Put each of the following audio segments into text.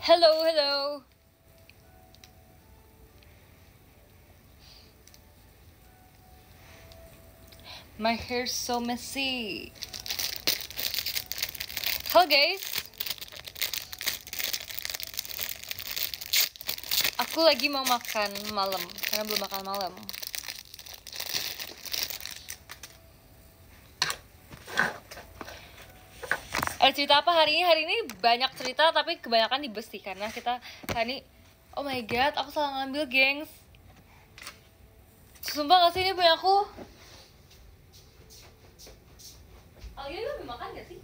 Hello, hello. My hair's so messy. Halo guys. Aku lagi mau makan malam karena belum makan malam. Ada cerita apa hari ini? Hari ini banyak cerita tapi kebanyakan di bus sih karena kita hari ini, oh my god, aku salah ngambil, gengs. Sumpah gak sih ini punya aku? Alia, lu ambil makan gak sih?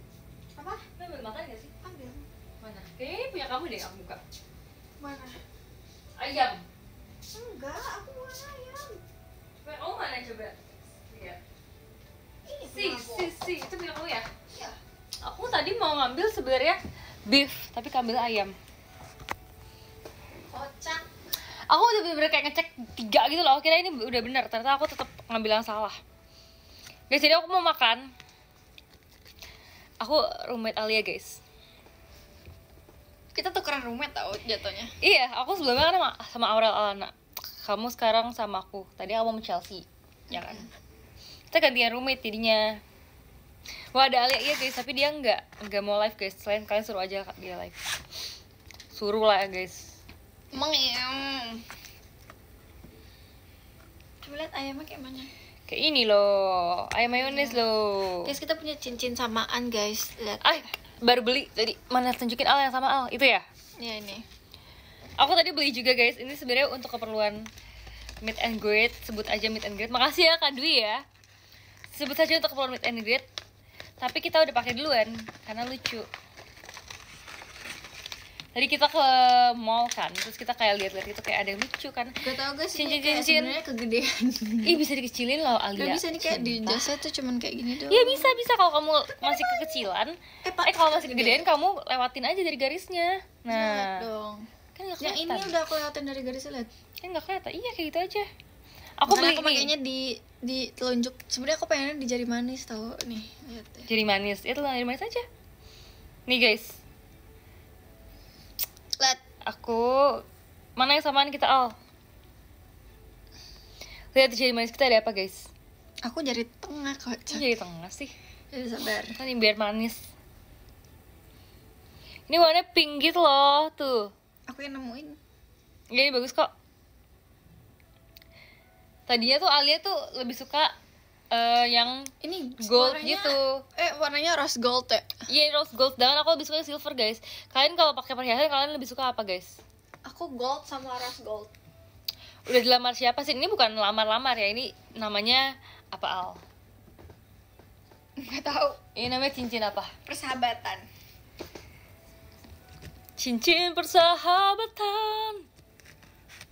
Apa? Lu ambil makan gak sih? Ambil. Mana? Kayaknya punya kamu deh, aku buka. Mana? Ayam. Enggak, aku bukan ayam. Punya kamu mana coba? Lihat. Ini Si, itu punya kamu ya? Iya. Aku tadi mau ngambil sebenarnya beef, tapi ambil ayam. Kocak. Aku udah bener-bener kayak ngecek 3 gitu loh, kira ini udah benar, ternyata aku tetap ngambil yang salah. Guys, jadi aku mau makan. Aku roommate Alia, guys. Kita tukeran roommate tau jatuhnya. Iya, aku sebelumnya kan sama Aurel Alana. Kamu sekarang sama aku. Tadi aku mau Chelsea, ya kan? Kita gantian roommate jadinya. Wah, ada Alia, iya guys, tapi dia nggak mau live guys. Selain kalian suruh aja dia live. Suruh lah ya guys. Emang ya. Coba lihat ayamnya kayak mana. Kayak ini loh, ayam mayones loh. Guys, kita punya cincin samaan guys. Lihat. Baru beli. Jadi mana tunjukin Al yang sama Al, itu ya? Ya ini. Aku tadi beli juga guys. Ini sebenarnya untuk keperluan meet and greet. Sebut aja meet and greet. Makasih ya Kak Dwi ya. Sebut saja untuk keperluan meet and greet. Tapi kita udah pakai duluan karena lucu. Tadi kita ke mall kan, terus kita kayak lihat-lihat itu kayak ada yang lucu kan. Gak tau guys, Cincin-cincin. ini kayak sebenarnya kegedean. Ih, bisa dikecilin loh Alia. Gak bisa nih kayak di Sumpah. jasa tuh cuman kayak gini doang. Iya bisa kalau kamu masih kekecilan. Kalau masih gede. kegedean kamu lewatin aja dari garisnya. Lihat Nah, dong. kan nggak Yang kelihatan. ini udah aku lewatin dari garisnya, lihat. Kan nggak kelihatan. Iya kayak gitu aja. Aku beli Aku pakainya di telunjuk. Sebenarnya aku pengennya di jari manis tau nih. Lihat deh. jari manis. Itu jari manis aja. Nih guys, Lihat. aku mana yang samaan kita Al? Lihat di jari manis kita ada apa guys? Aku jari tengah kok. Ini jari tengah sih. Jadi sabar. Kan ini biar manis. Ini warnanya pink gitu loh, tuh. Aku yang nemuin. Iya, ini bagus kok. Tadinya tuh Alia tuh lebih suka yang Ini gold warnanya, gitu. Warnanya rose gold ya. Iya, rose gold. Dan aku lebih suka silver guys. Kalian kalau pakai perhiasan kalian lebih suka apa guys? Aku gold sama rose gold. Udah dilamar siapa sih? Ini bukan lamar-lamar ya, ini namanya apa Al? Nggak tahu. Ini namanya cincin apa? Persahabatan. Cincin persahabatan.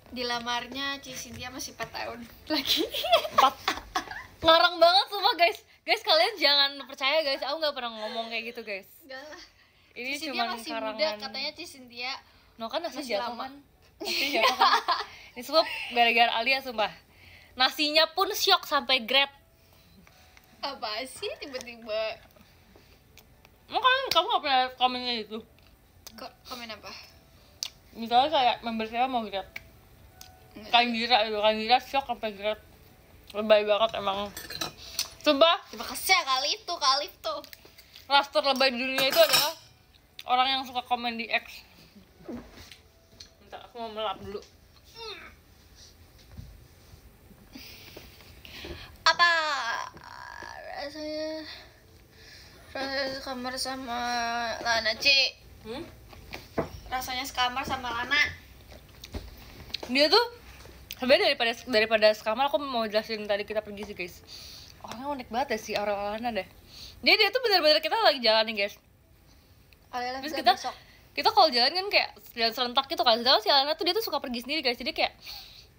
Dilamarnya Ci Cynthia masih 4 tahun lagi. 4. Ngarang banget semua guys. Guys, kalian jangan percaya guys, aku nggak pernah ngomong kayak gitu guys. Enggak lah. Ini Ci Cynthia cuma masih karangan. muda, katanya Ci Cynthia. No kan nasi Masih jatuh lama. kan. Nasi jatuh kan. Ini semua gara-gara Alia sumpah. Nasinya pun syok sampai grade. Apa sih tiba-tiba? Makanya kamu nggak pernah komennya itu. Kok komen apa? Misalnya kayak member saya mau grade. Kan Gira syok sampai grade. Lebay banget emang. Sumpah, Terima kasih ya kali itu. raster lebay di dunia itu adalah orang yang suka komen di X. Bentar, aku mau melap dulu. Apa rasanya sekamar sama Lana, Ci? Rasanya sekamar sama Lana. Dia tuh sebenarnya daripada sekamar, aku mau jelasin tadi kita pergi sih guys. Orangnya unik banget ya si Aurel Alana deh. Dia tuh benar-benar kita lagi jalan nih guys. Terus kita kalau jalan kan kayak jalan serentak gitu kan. Sedangkan si Alana tuh dia tuh suka pergi sendiri guys. Jadi kayak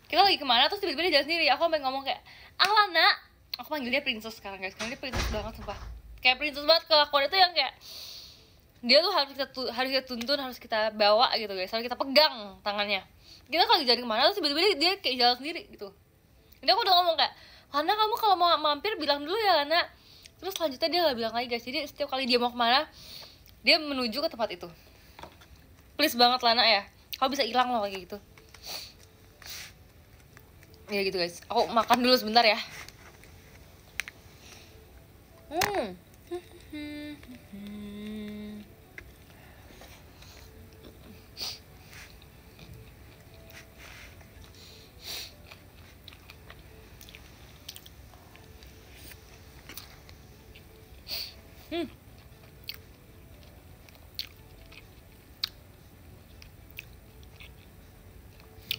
kita lagi kemana terus tiba-tiba dia jalan sendiri. Aku sampai ngomong kayak, Alana, aku panggil dia princess sekarang guys. Karena dia princess banget sumpah. Kayak princess banget, kelakuan itu yang kayak dia tuh harus kita tuntun, harus kita bawa gitu guys. Harus kita pegang tangannya. Kita kalau jalan kemana terus tiba-tiba dia kayak jalan sendiri gitu. Jadi aku udah ngomong kayak, Lana, kamu kalau mau mampir bilang dulu ya Lana. Terus selanjutnya dia gak bilang lagi guys. Jadi setiap kali dia mau kemana, dia menuju ke tempat itu. please banget Lana ya, kau bisa hilang loh kayak gitu. Ya gitu guys, aku makan dulu sebentar ya.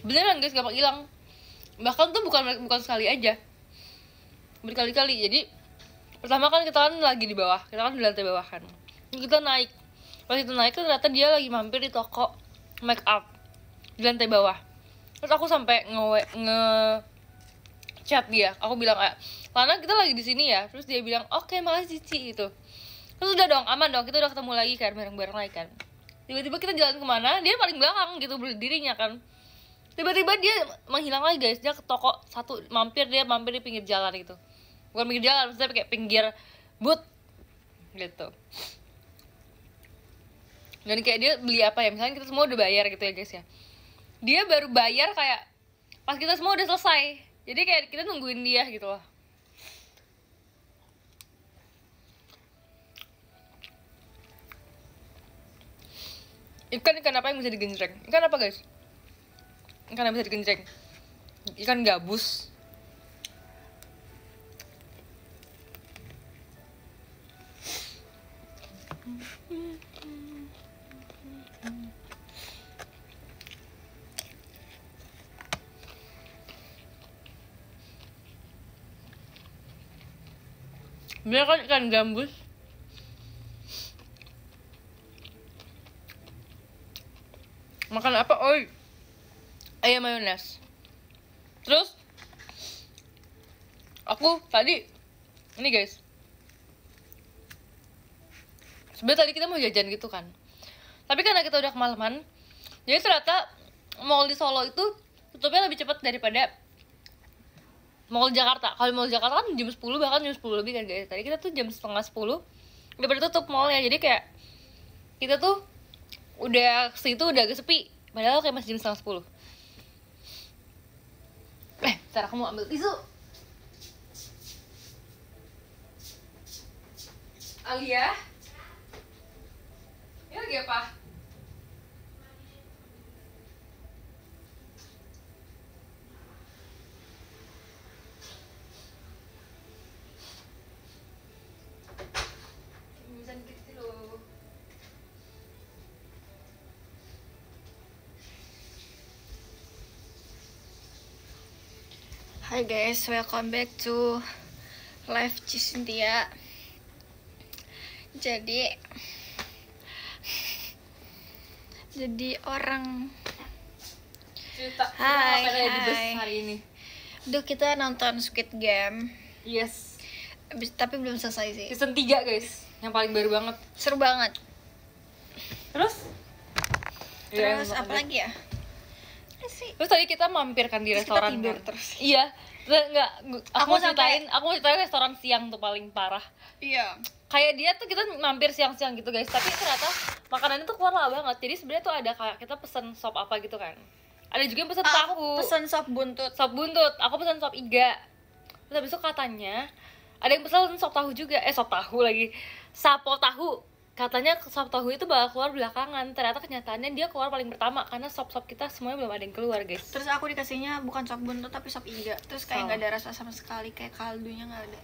Beneran guys, gampang hilang. Bahkan tuh bukan sekali aja, berkali-kali. Jadi pertama kan kita kan lagi di bawah, kita kan di lantai bawah kan, kita naik. Pas kita naik tuh ternyata dia lagi mampir di toko make up di lantai bawah. Terus aku sampai chat dia, aku bilang kayak, Lana kita lagi di sini ya. Terus dia bilang oke, makasih Cici gitu. Terus udah dong, aman dong, kita udah ketemu lagi kan, bareng-bareng lagi kan. Tiba-tiba kita jalan kemana, dia paling belakang gitu berdirinya kan. Tiba-tiba dia menghilang lagi guys, dia ke toko satu, mampir di pinggir jalan gitu. Bukan pinggir jalan, maksudnya kayak pinggir booth gitu. Dan kayak dia beli apa ya, misalnya kita semua udah bayar gitu ya guys ya, dia baru bayar kayak pas kita semua udah selesai. Jadi kayak kita nungguin dia gitu loh. Ikan apa yang bisa digenjreng? Ikan apa guys? Ikan yang bisa digenjreng? Ikan gabus. Bener kan ikan gambus? Makan apa? Oi, ayam mayones. Terus aku tadi ini guys, sebenarnya tadi kita mau jajan gitu kan, tapi karena kita udah kemalaman, jadi ternyata mall di Solo itu tutupnya lebih cepat daripada mall Jakarta. Kalau mall Jakarta kan jam 10, bahkan jam 10 lebih kan guys. Tadi kita tuh jam setengah 10 udah pada tutup mallnya. Jadi kayak kita tuh udah situ udah agak sepi, padahal kayak masih jam setengah 10. Ntar aku mau ambil tisu. Alia, ini lagi apa? Bisa dikit dulu. Hai guys, welcome back to live Cisintia. Jadi orang Cerita Hai, apa di bus hai. hari ini? Duh, kita nonton Squid Game. Yes, Tapi belum selesai sih. season 3 guys, yang paling baru banget. Seru banget. Terus Apa lagi ya? Terus tadi kita mampir kan di Terus kita restoran tidur kan? terus. Iya. Enggak, aku mau sampai- ceritain restoran siang tuh paling parah. Iya. Kayak dia tuh kita mampir siang-siang gitu guys, tapi ternyata makanannya tuh keluar lama banget. Jadi sebenarnya tuh ada kayak kita pesen sop apa gitu kan. Ada juga yang pesen tahu. Aku pesen sop buntut. Sop buntut, aku pesen sop iga. Terus habis itu katanya ada yang pesen sop tahu juga. Sop tahu lagi. Sapo tahu. Katanya sop tahu itu bakal keluar belakangan. Ternyata kenyataannya dia keluar paling pertama karena sop-sop kita semuanya belum ada yang keluar, guys. Terus aku dikasihnya bukan sop buntut tapi sop iga. Terus kayak nggak ada rasa sama sekali, kayak kaldunya nggak ada.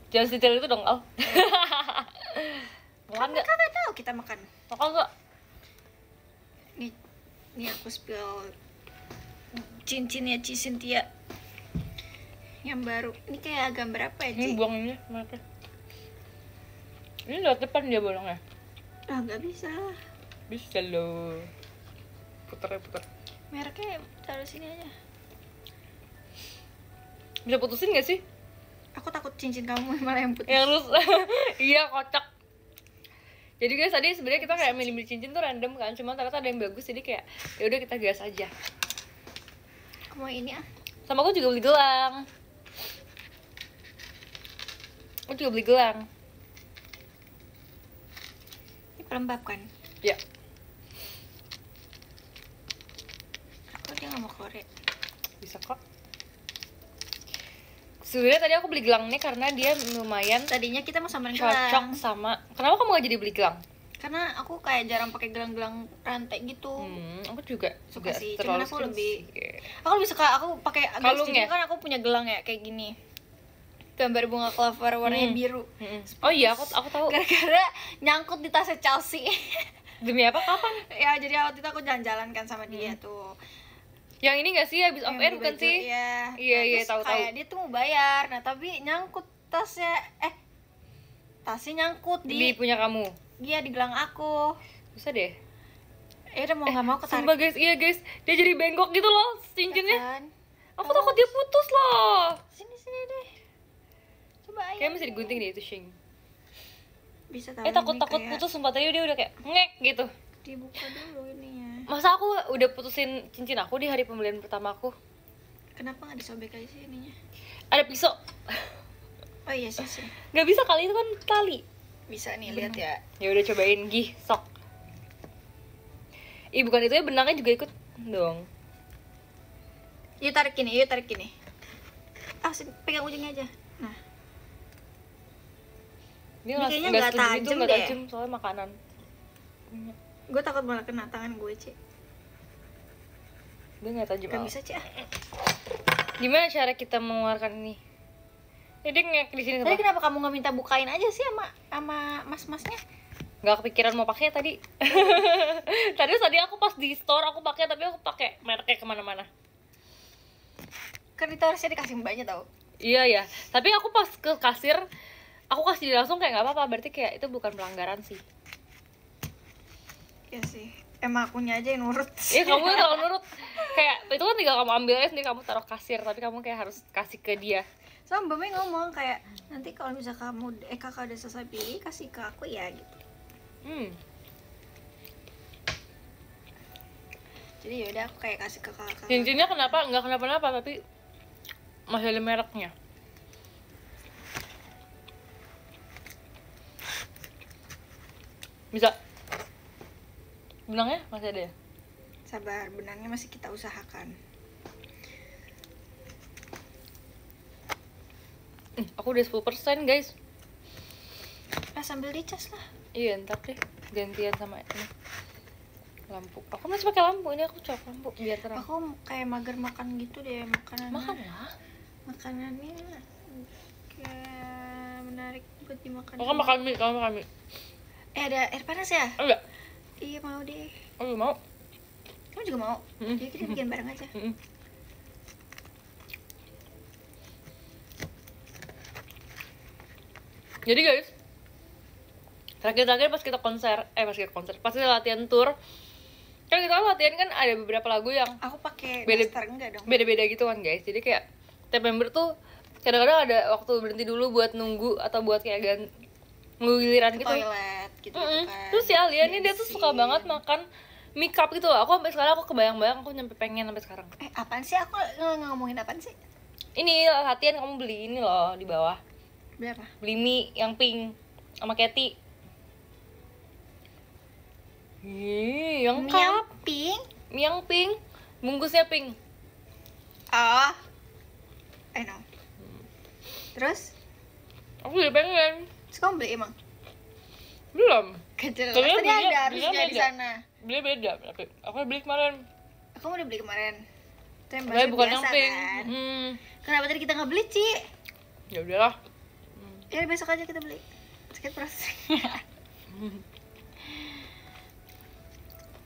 Jangan detail itu dong, Al. Makan nggak? Kakak tahu kita makan. Makan nggak? Nih aku spill cincinnya Cisintia yang baru. Ini kayak gambar apa ya, Ci? Ini buang ini, mereka. Ini lewat depan dia bolongnya. Ah, nggak bisa. Bisa loh. Puter. Mereknya taruh sini aja. Bisa putusin nggak sih? Aku takut cincin kamu malah yang putih. Yang lu iya, kocak. Jadi guys, tadi sebenarnya kita kayak milih cincin tuh random kan, cuma ternyata ada yang bagus, jadi kayak ya udah kita gas aja. Aku mau ini ah. Sama aku juga beli gelang. Aku juga beli gelang. Ini pelembab kan? Ya. dia nggak mau keluar ya. Bisa kok. Sebenarnya tadi aku beli gelang ini karena dia lumayan Tadinya kita mau samperin cocok gelang, sama. Kenapa kamu gak jadi beli gelang? karena aku kayak jarang pakai gelang-gelang rantai gitu. Aku juga Suka nggak sih, terlalu cuman aku suka lebih sih. aku lebih suka aku pakai Kalung jadi ya? kan aku punya gelang ya kayak gini, gambar bunga clover warnanya biru. Oh iya, aku tahu. Gara-gara nyangkut di tasnya Chelsea. Demi apa? Kapan? Ya jadi waktu itu aku jalan-jalan kan sama dia tuh. Yang ini gak sih habis off Yang air beli bukan baju, sih? Iya. Iya, Nah, iya, terus tahu. Kayak dia tuh mau bayar, nah tapi nyangkut tasnya, tasnya nyangkut Di punya kamu. dia di gelang aku. Bisa deh. Udah mau nggak mau ketarik. Sumpah guys, iya guys, dia jadi bengkok gitu loh cincinnya. Kan? Aku takut dia putus loh. Sini deh. Coba ayo. Kayaknya mesti digunting deh itu Shing. Bisa tahu. Takut ini kayak putus, sumpah tadi dia udah kayak ngek gitu. Dibuka dulu ininya. Masa aku udah putusin cincin aku di hari pembelian pertama aku? Kenapa nggak disobek aja sih ininya? Ada pisau. Oh iya sih. Gak bisa kali, itu kan tali. Bisa nih lihat ya. Ya udah cobain gih, sok. Ih bukan itu ya, benangnya juga ikut dong. Yuk tarik gini. Pegang ujungnya aja. Nah, Dia Ini kayaknya nggak nggak setuju gitu, tajam nggak deh. tajam soalnya makanan. gue takut malah kena tangan gue, Ci. Dia nggak tajam. Gak bisa, Ci. Gimana cara kita mengeluarkan ini? Jadi ngek di sini. Tadi kenapa kamu nggak minta bukain aja sih sama mas-masnya? Nggak kepikiran mau pakai tadi. tadi aku pas di store aku pakai, tapi aku pakai mereknya kemana-mana. Kan itu harusnya dikasih mbaknya tau. Iya ya, tapi aku pas ke kasir aku kasih dia langsung kayak nggak apa-apa, berarti kayak itu bukan pelanggaran sih. Iya sih, emang akunya aja yang nurut. Iya kamu kalau nurut kayak itu kan tinggal kamu ambil aja sendiri, kamu taruh kasir, tapi kamu kayak harus kasih ke dia. Sama mbaknya ngomong kayak nanti kalau misal kakak udah selesai pilih kasih ke aku ya gitu. Jadi yaudah aku kayak kasih ke kakak. Cincinnya kenapa nggak kenapa-napa, tapi masih ada mereknya. Bisa. Benangnya masih ada ya? Sabar, benangnya masih kita usahakan. Aku udah 10% guys. Sambil dicas lah. Iya ntar deh gantian sama ini lampu. Aku masih pakai lampu, ini aku colok lampu biar terang. Aku kayak mager makan gitu deh makanannya. Makan lah. Makanannya kayak menarik buat dimakan. Aku makan mie, kamu makan mie. Ada air panas ya? Enggak. Iya mau deh. Oh mau. Kamu juga mau? Jadi kita bikin bareng aja. Jadi guys, terakhir pas kita latihan tour, kan kita latihan kan ada beberapa lagu yang Aku pakai Beda- daster enggak dong? beda-beda gitu kan guys. Jadi kayak tiap member tuh kadang-kadang ada waktu berhenti dulu buat nunggu atau buat kayak nunggu giliran gitu. Toilet gitu, kan. Terus si Alia nih dia tuh suka banget makan mie cup gitu loh. Aku sampai sekarang aku kebayang-bayang, aku nyampe pengen sampai sekarang. Apaan sih? Aku ngomongin apaan sih? Ini latihan kamu beli ini loh di bawah. Berapa? Beli mie yang pink sama Cathy. Yang Mie cup. yang pink? Mie yang pink, bungkusnya pink. Oh, I know. Terus? Aku jadi pengen. Terus kamu beli emang? Belum. Kejelas. Tapi Tadi belinya- ada belinya harusnya di beda. sana. Beli beda, tapi aku beli kemarin. Aku udah beli kemarin. Itu yang Tapi bahasa bukan biasa yang pink. kan? Kenapa tadi kita nggak beli, Ci? Ya udahlah. Ya besok aja kita beli. Sakit perut.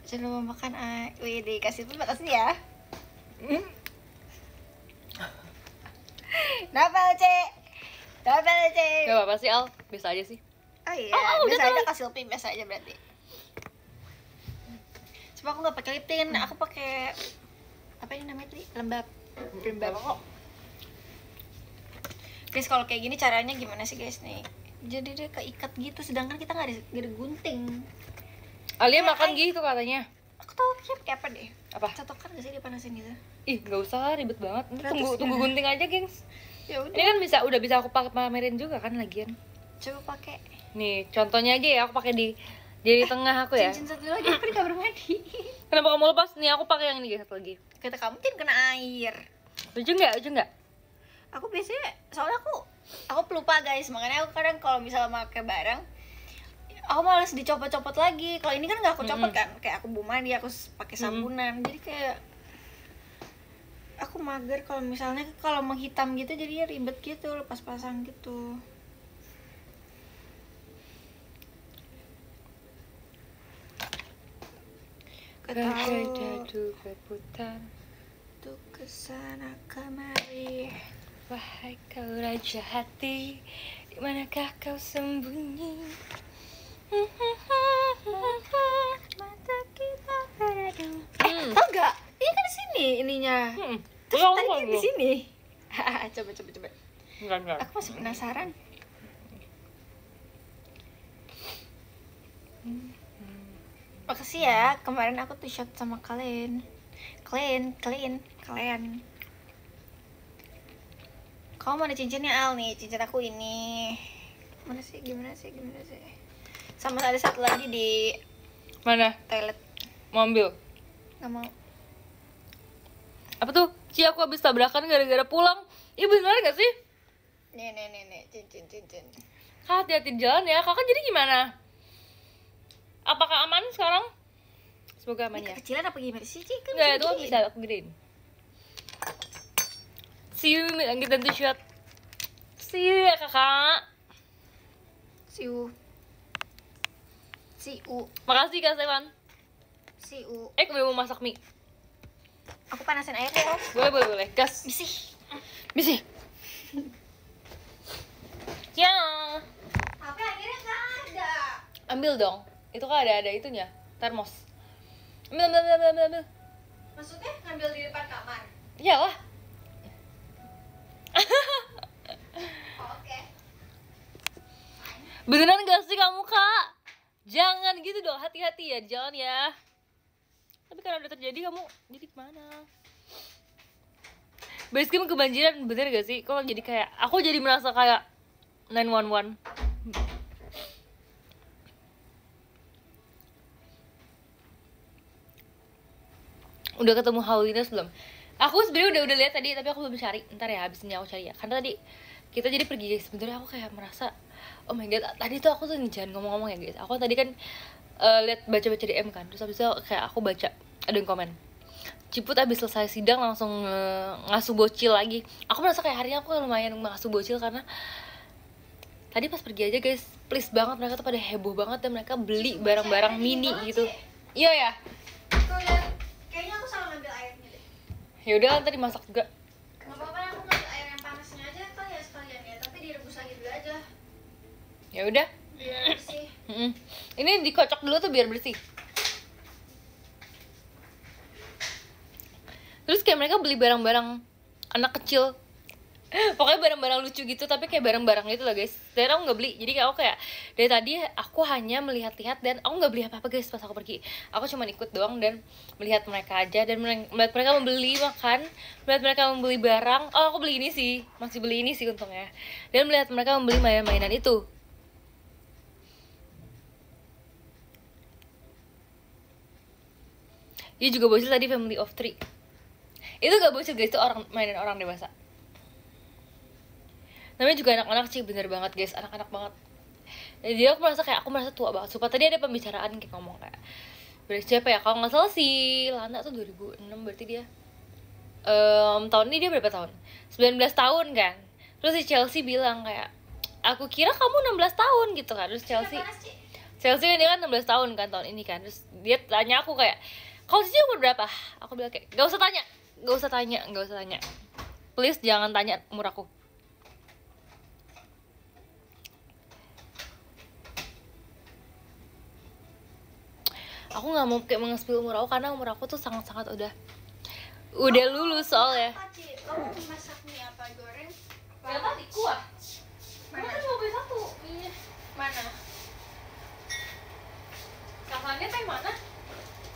Jangan lupa makan. Wih, dikasih pun makasih ya. Kenapa, Cek? Kenapa, Cek? Gak apa-apa sih Al, biasa aja sih. Oh iya, Oh, udah biasa aja tahu. kasih LP biasa aja berarti. Cuma aku nggak pakai lip tint, aku pakai apa ini namanya tadi? Lembab. Kok Guys, kalau kayak gini caranya gimana sih guys nih? Jadi dia keikat gitu, sedangkan kita nggak ada gunting. Alia Ya, makan gitu katanya. Aku tahu kayak apa deh? Apa? Catokan gak sih dipanasin gitu? Ih, gak usah lah, ribet banget. Nanti Terus tunggu gimana? gunting aja, gengs. Ya Ini udah, kan udah bisa aku pamerin juga kan lagian. coba pakai Nih, contohnya aja ya, aku pakai di jari tengah aku ya. cincin satu lagi aku di kamar mandi. Kenapa kamu lepas? Nih, aku pakai yang ini guys, satu lagi. Kata kamu jangan kena air. Lucu nggak? Aku biasanya, soalnya aku pelupa guys, makanya aku kadang kalau misalnya pakai barang aku malas dicopot-copot lagi. Kalau ini kan nggak aku copot kan, kayak aku bawa mandi, aku pakai sabunan, jadi kayak aku mager kalau misalnya kalau menghitam gitu, jadinya ribet gitu, lepas pasang gitu. Jadu berputar tuh kesana kemari. Wahai kau raja hati, di manakah kau sembunyi? Mata kita beradu. Tau gak? Ini kan di sini ininya. Terus tadi kan di sini. Coba. Enggak. Aku masih penasaran. Makasih ya, kemarin aku tuh shot sama kalian. Kalian. Kamu mana cincinnya Al nih? Cincin aku ini. Mana sih? Gimana sih? Sama ada satu lagi di Mana? toilet. Mau ambil? Gak mau. Apa tuh? Aku habis tabrakan gara-gara pulang. Iya bener gak sih? Nih, cincin. Kak, hati-hati di jalan ya. Kakak jadi gimana? Apakah aman sekarang? Semoga aman Ini ya. kecilan apa gimana sih? Kan Enggak, itu bisa aku gedein. See you, kita shot. See you ya kakak. See you. Makasih Kak Stefan. See you. Gue mau masak mie. Aku panasin airnya. Boleh. Gas. Misi. Ya. Tapi akhirnya nggak ada. Ambil dong. Itu kan ada itunya. Termos. Ambil. Maksudnya ngambil di depan kamar? Iyalah. Oke. Beneran gak sih kamu Kak? Jangan gitu dong, hati-hati ya, jangan ya. Tapi karena udah terjadi kamu jadi kemana? Basecamp kebanjiran, bener gak sih? Kok jadi kayak, aku jadi merasa kayak 911. Udah ketemu Howliness belum? Aku sebenarnya udah lihat tadi, tapi aku belum cari. Ntar ya, habis ini aku cari ya. Karena tadi kita jadi pergi guys. Sebenarnya aku kayak merasa, oh my god, tadi tuh aku tuh jangan ngomong-ngomong ya guys. Aku tadi kan lihat baca-baca DM kan. Terus habis itu kayak aku baca ada yang komen. Ciput abis selesai sidang langsung ngasuh bocil lagi. Aku merasa kayak harinya aku lumayan ngasuh bocil karena tadi pas pergi aja guys, please banget mereka tuh pada heboh banget dan mereka beli barang-barang mini gitu. Iya ya. Tuh lihat, kayaknya aku salah ngambil airnya deh. Ya udah ntar dimasak juga. Gak apa-apa, aku ngambil air yang panasnya aja kan ya sekalian ya, tapi direbus lagi dulu aja. Ya udah. Biar bersih. Ini dikocok dulu tuh biar bersih. Terus kayak mereka beli barang-barang anak kecil. Pokoknya barang-barang lucu gitu, tapi kayak barang-barang gitu lah guys. Dan aku gak beli, jadi kayak aku kayak dari tadi aku hanya melihat-lihat dan aku gak beli apa-apa guys pas aku pergi. Aku cuma ikut doang dan melihat mereka aja dan melihat mereka membeli makan, melihat mereka membeli barang. Oh aku beli ini sih, masih beli ini sih untungnya. Dan melihat mereka membeli mainan-mainan itu. Dia juga bocil tadi, family of 3. Itu gak bocil guys, itu orang mainan orang dewasa. Namanya juga anak-anak sih, bener banget guys, anak-anak banget. Jadi aku merasa tua banget. Supaya tadi ada pembicaraan kayak ngomong kayak dari siapa ya, kalau nggak salah si Lana tuh 2006 berarti dia tahun ini dia berapa tahun? 19 tahun kan. Terus si Chelsea bilang kayak, aku kira kamu 16 tahun gitu kan. Terus Chelsea ini kan 16 tahun kan tahun ini kan. Terus dia tanya aku kayak, kalau sih umur berapa? Aku bilang kayak, gak usah tanya. Please jangan tanya umur aku. Aku nggak mau kayak meng-spill umur aku karena umur aku tuh sangat-sangat udah lulus soalnya. Kamu masak mie apa, goreng? Gak tadi kuah. Mana? Kan cuma beli satu. Iya. Mana? Sasarannya teh mana?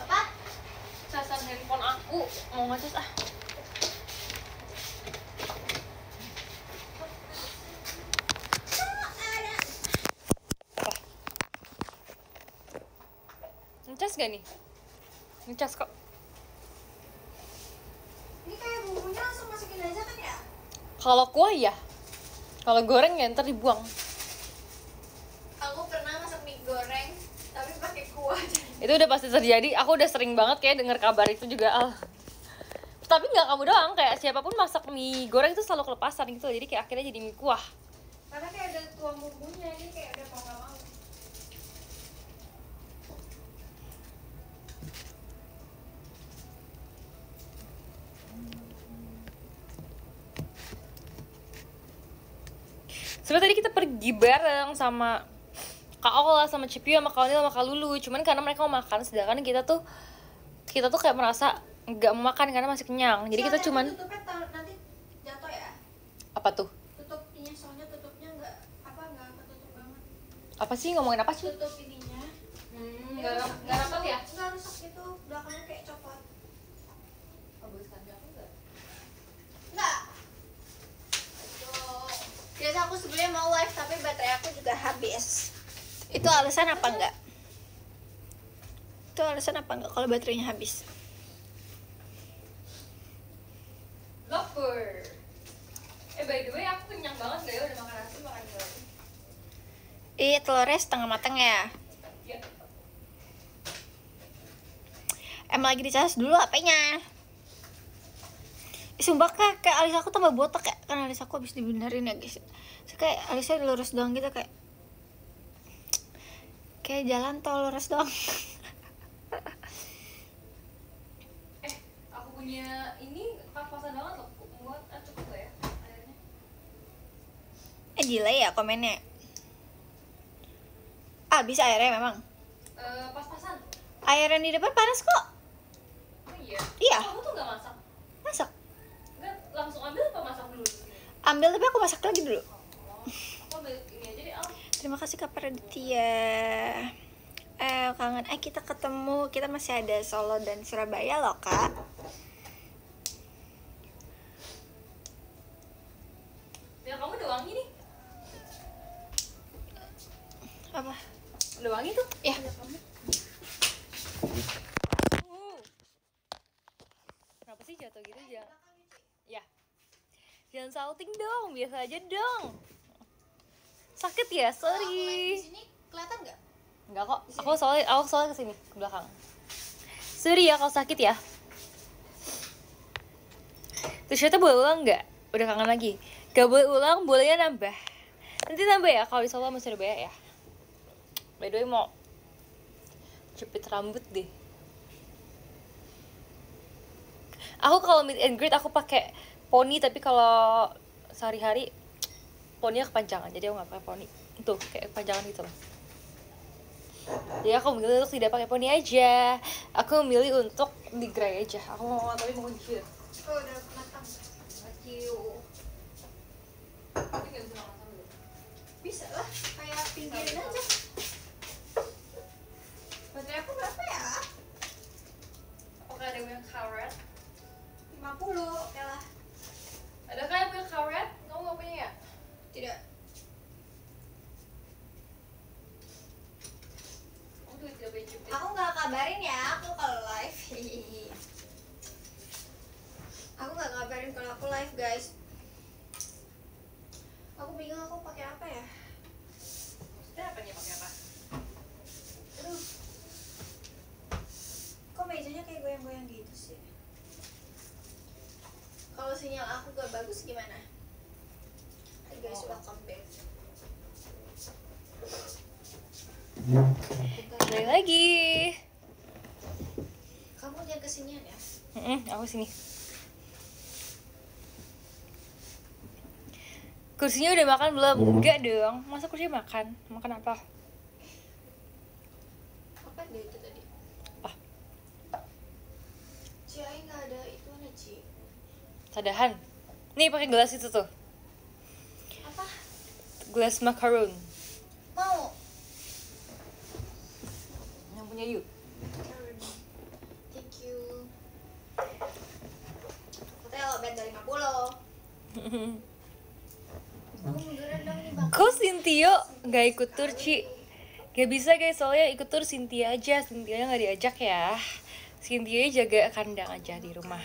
Apa? Sasaran handphone aku mau ngecas ah. Ngecas gak nih? Ngecas kok. Kalau kuah ya, kalau goreng ya ntar dibuang. Aku pernah masak mie goreng tapi pakai kuah. Itu udah pasti terjadi. Aku udah sering banget kayak dengar kabar itu juga. Tapi nggak kamu doang, kayak siapapun masak mie goreng itu selalu kelepasan gitu. Jadi kayak akhirnya jadi mie kuah. Karena kayak ada tuang bumbunya, ini kayak ada mau nggak mau. Sebenarnya tadi kita pergi bareng sama Kak Ola, sama Cipi, sama Kak Onil, sama Kak Lulu. Cuman karena mereka mau makan, sedangkan kita tuh kayak merasa nggak mau makan karena masih kenyang. Jadi kita cuman tutupnya nanti jatuh ya. apa tuh? Tutup ininya, soalnya tutupnya nggak ketutup banget. Apa sih, ngomongin apa sih? Tutup ininya. Nggak rapat ya? Nggak rusak itu, belakangnya kayak coklat. Nggak. Biasa aku sebenarnya mau live tapi baterai aku juga habis. Itu alasan apa enggak? Itu alasan apa enggak kalau baterainya habis? Lapar. By the way, aku kenyang banget gak ya udah makan nasi, makan telur. Iya, telurnya setengah matang ya. Iya. Emang lagi dicas dulu HP-nya. Sumpah kayak alis aku tambah botak ya. Kan alis aku habis dibenerin ya guys. So, kayak alisnya lurus doang gitu, kayak jalan tol lurus doang. Aku punya ini pas-pasan banget loh. Buat cukup gak ya airnya? Delay ya komennya. Bisa airnya memang. Pas-pasan. Air yang di depan panas kok. Oh iya? Iya. Kamu tuh gak masak? Masak. Enggak, langsung ambil apa masak dulu? Ambil tapi aku masak lagi dulu. Aku ambil ini aja deh, Al. Terima kasih Kak Praditya. Kangen. Kita ketemu. Kita masih ada Solo dan Surabaya loh Kak. Ya kamu udah wangi nih. Apa? Udah wangi tuh? Ya. Kenapa sih jatuh gitu aja? Ya. Jangan salting dong, biasa aja dong. Sakit ya, sorry. Di sini kelihatan nggak? Enggak kok. Aku soalnya kesini ke belakang. Sorry ya kalau sakit ya. T-shirtnya boleh ulang nggak? Udah kangen lagi. Gak boleh ulang, bolehnya nambah. Nanti nambah ya kalau di Solo sama Surabaya ya. By the way mau jepit rambut deh. Aku kalau meet and greet aku pakai poni, tapi kalau sehari-hari poninya kepanjangan, jadi aku nggak pakai poni. Tuh kayak kepanjangan gitu loh. Jadi aku memilih untuk tidak pakai poni aja. Aku memilih untuk di gray aja. Aku mau tapi mau jepit. Oh, udah matang. Thank you. Tapi nggak bisa makan dulu. Bisa lah, kayak pinggirin aja. Baterai aku berapa ya? Apakah ada yang punya karet? 50, oke lah. Adakah yang punya karet? Kamu nggak punya ya? Tidak. Kamu tuh tidak punya jepit. Aku nggak kabarin ya, aku kalau live. Aku nggak kabarin kalau aku live guys. Aku bingung aku pakai apa ya. Maksudnya apa nih, pakai apa? Aduh. Kok mejanya kayak goyang-goyang gitu sih? Kalau sinyal aku gak bagus gimana? Hai guys, welcome back. Balik lagi. Kamu jangan kesinian ya. Aku sini. Kursinya udah makan belum? Enggak dong. Masa kursinya makan? Makan apa? Apa dia itu tadi? Apa? Ci, Ai nggak ada itu nih Ci. Sadahan. Nih pakai gelas itu tuh. Apa? Gelas macaron. Mau? Yang punya you. Thank you. Katanya lo bed dari 50. Kamu munduran dong nih bang. Kok Cynthia nggak ikut tur, Ci? Gak bisa guys, soalnya ikut tur Cynthia aja. Cynthia nggak diajak ya. Cynthia jaga kandang aja di rumah.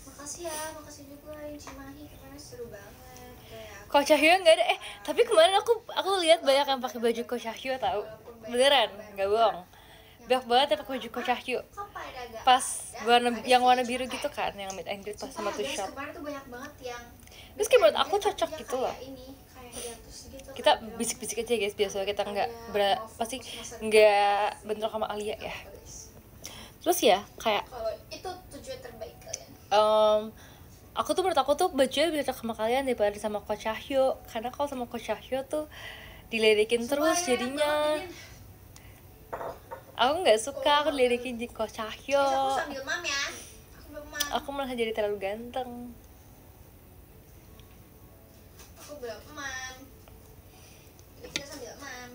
Makasih ya, makasih juga. lah yang Cimahi kemarin seru banget kayak Ko Cahyo nggak ada. Tapi kemarin aku lihat banyak yang pakai baju Ko Cahyo tahu. Beneran, nggak bohong. Banyak banget yang pakai baju Ko Cahyo. Pas warna biru gitu kan, yang meet and greet pas sama tuh shop. kemarin tuh banyak banget yang Terus kayak menurut aku cocok gitu loh. kayak hiatus gitu Kita bisik-bisik aja guys, biasanya kita nggak pasti nggak bentrok sama Alia ya. Terus ya kayak kalau itu tujuan terbaik kalian menurut aku tuh bajunya bisa cocok sama kalian daripada sama Ko Cahyo, karena kalau sama Ko Cahyo tuh diledekin terus jadinya. Aku nggak suka, aku diledekin di Ko Cahyo. aku sambil mam ya Aku malah jadi terlalu ganteng. aku belum mam jadi kita sambil mam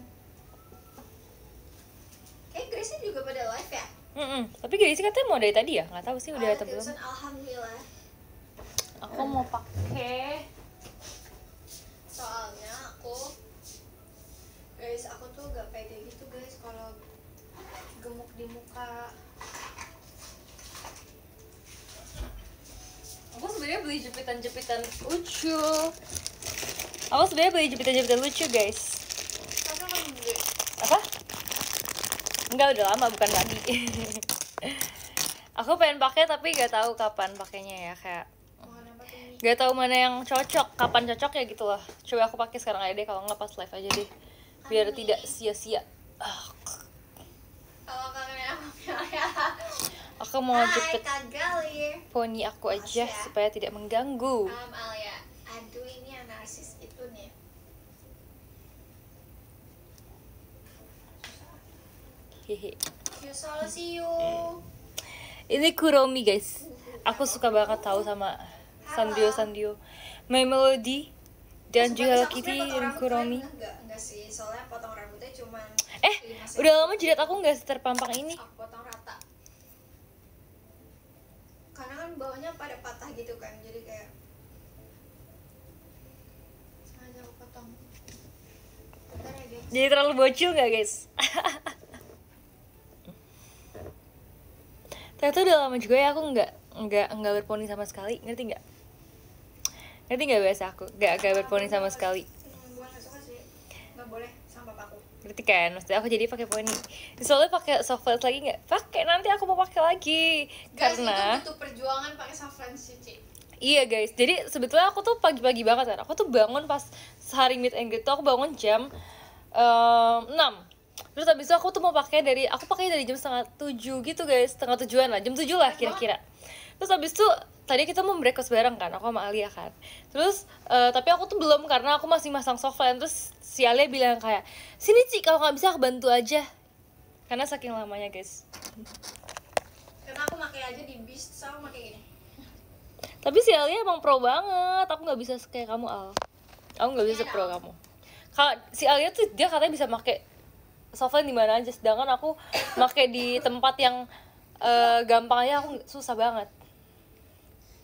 Grace juga pada live ya. Tapi Gracie katanya mau dari tadi ya, nggak tahu sih udah atau belum. Alhamdulillah. Aku mau pakai. Soalnya aku tuh gak pede gitu guys kalau gemuk di muka. Aku sebenarnya beli jepitan-jepitan lucu. Guys. Masa kamu beli? Apa? Enggak, udah lama, bukan lagi. Aku pengen pakai tapi gak tahu kapan pakainya ya, kayak gak tahu mana yang cocok, kapan cocok ya gitu loh. Coba aku pakai sekarang aja deh, kalau nggak pas live aja deh, biar tidak sia-sia. Kalau kangen ya. Aku mau jepit poni aku aja ya. supaya tidak mengganggu. Alia, aduh ini yang narsis itu nih. Hehe. You solo see you. Ini Kuromi guys. Aku suka banget tahu sama Sanrio, My Melody dan juga Hello Kitty dan Kuromi. Enggak sih, soalnya potong rambutnya cuman udah lama jidat aku nggak terpampang ini. Aku potong rata. Karena kan bawahnya pada patah gitu kan, jadi kayak sengaja aku potong. Bentar ya guys. Jadi terlalu bocil nggak guys? Ternyata udah lama juga ya aku nggak berponi sama sekali, ngerti nggak biasa aku nggak berponi sama sekali. Gue nggak suka sih, nggak boleh sama papaku. Ngerti kan, maksudnya aku jadi pakai poni. Soalnya pakai soft lens lagi nggak pakai, nanti aku mau pakai lagi karena itu butuh perjuangan pakai soft lens cuci. Iya guys, jadi sebetulnya aku tuh pagi-pagi banget kan. Aku tuh bangun pas sehari meet and greet tuh aku bangun jam 6. Terus habis itu aku pakai dari jam 6:30 gitu guys, 6:30 lah, jam 7 lah kira-kira. Terus habis itu tadi kita mau breakfast bareng kan, aku sama Alia kan. Terus tapi aku tuh belum karena aku masih masang soft lens. Terus si Alia bilang kayak, sini Ci, kalau nggak bisa aku bantu aja. Karena saking lamanya guys. Karena aku pakai aja di bis, sama pakai gini. Tapi si Alia emang pro banget, aku nggak bisa kayak kamu Al. Aku nggak bisa pro kamu. Kalau si Alia tuh dia katanya bisa pakai soft lens di mana aja, sedangkan aku pakai di tempat yang gampang aja aku susah banget.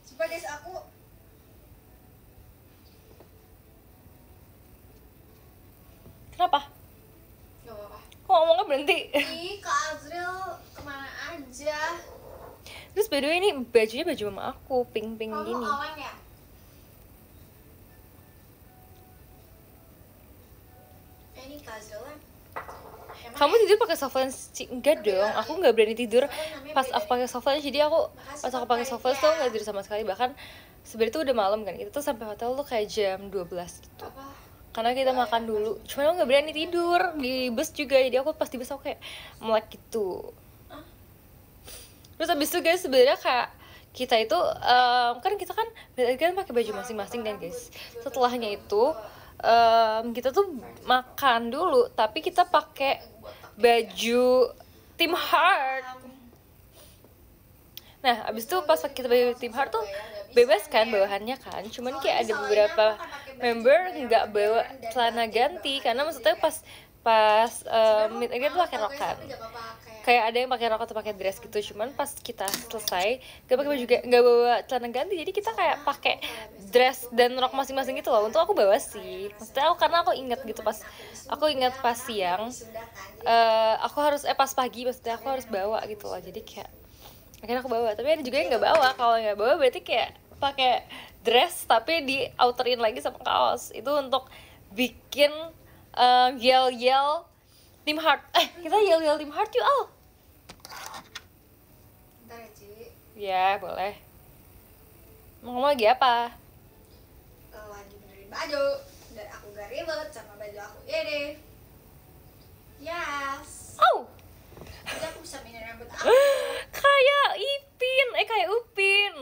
Coba guys, aku Kenapa? nggak apa-apa. Kok ngomongnya berhenti? Ih, Kak Azril kemana aja? Terus by the way ini bajunya baju mama aku, pink-pink Kamu gini. awan ya? Ini Kak Azril kan? Kamu tidur pakai soft lens? Enggak dong, aku nggak berani tidur pas aku pakai soft lens. Jadi pas aku pakai soft lens tuh nggak tidur sama sekali. Bahkan sebenarnya tuh udah malam kan, kita tuh sampai hotel tuh kayak jam 12 gitu. Karena kita makan dulu. Cuma aku nggak berani tidur di bus juga. Jadi aku pas di bus aku kayak melek gitu. Terus abis itu guys, sebenarnya kayak kita itu kan pakai baju masing-masing kan guys. Setelahnya itu kita tuh makan dulu, tapi kita pakai baju Tim Heart. Nah, abis itu pas kita baju Tim Heart tuh bebas kan bawahannya kan. Cuman kayak ada beberapa member nggak bawa celana ganti karena maksudnya pas meet and greet tuh pakai rok kan. Kayak ada yang pakai rok atau pakai dress gitu. Cuman pas kita selesai gak pakai baju, nggak bawa celana ganti, jadi kita kayak pakai dress dan rok masing-masing gitu loh. Untuk aku bawa sih, maksudnya karena aku inget gitu pas siang aku harus pas pagi maksudnya aku harus bawa gitu loh. Jadi kayak akhirnya aku bawa, tapi ada juga yang nggak bawa. Kalau nggak bawa berarti kayak pakai dress tapi di outerin lagi sama kaos. Itu untuk bikin yell Team Heart. Kita yell Team Heart yuk, Al. Bentar ya, Ci. Ya, boleh. Mau ngomong lagi apa? Lagi benerin baju. Dan aku gak ribet sama baju aku ini. Yes. Oh, Jadi aku bisa minin rambut aku. kayak Ipin, kayak Upin.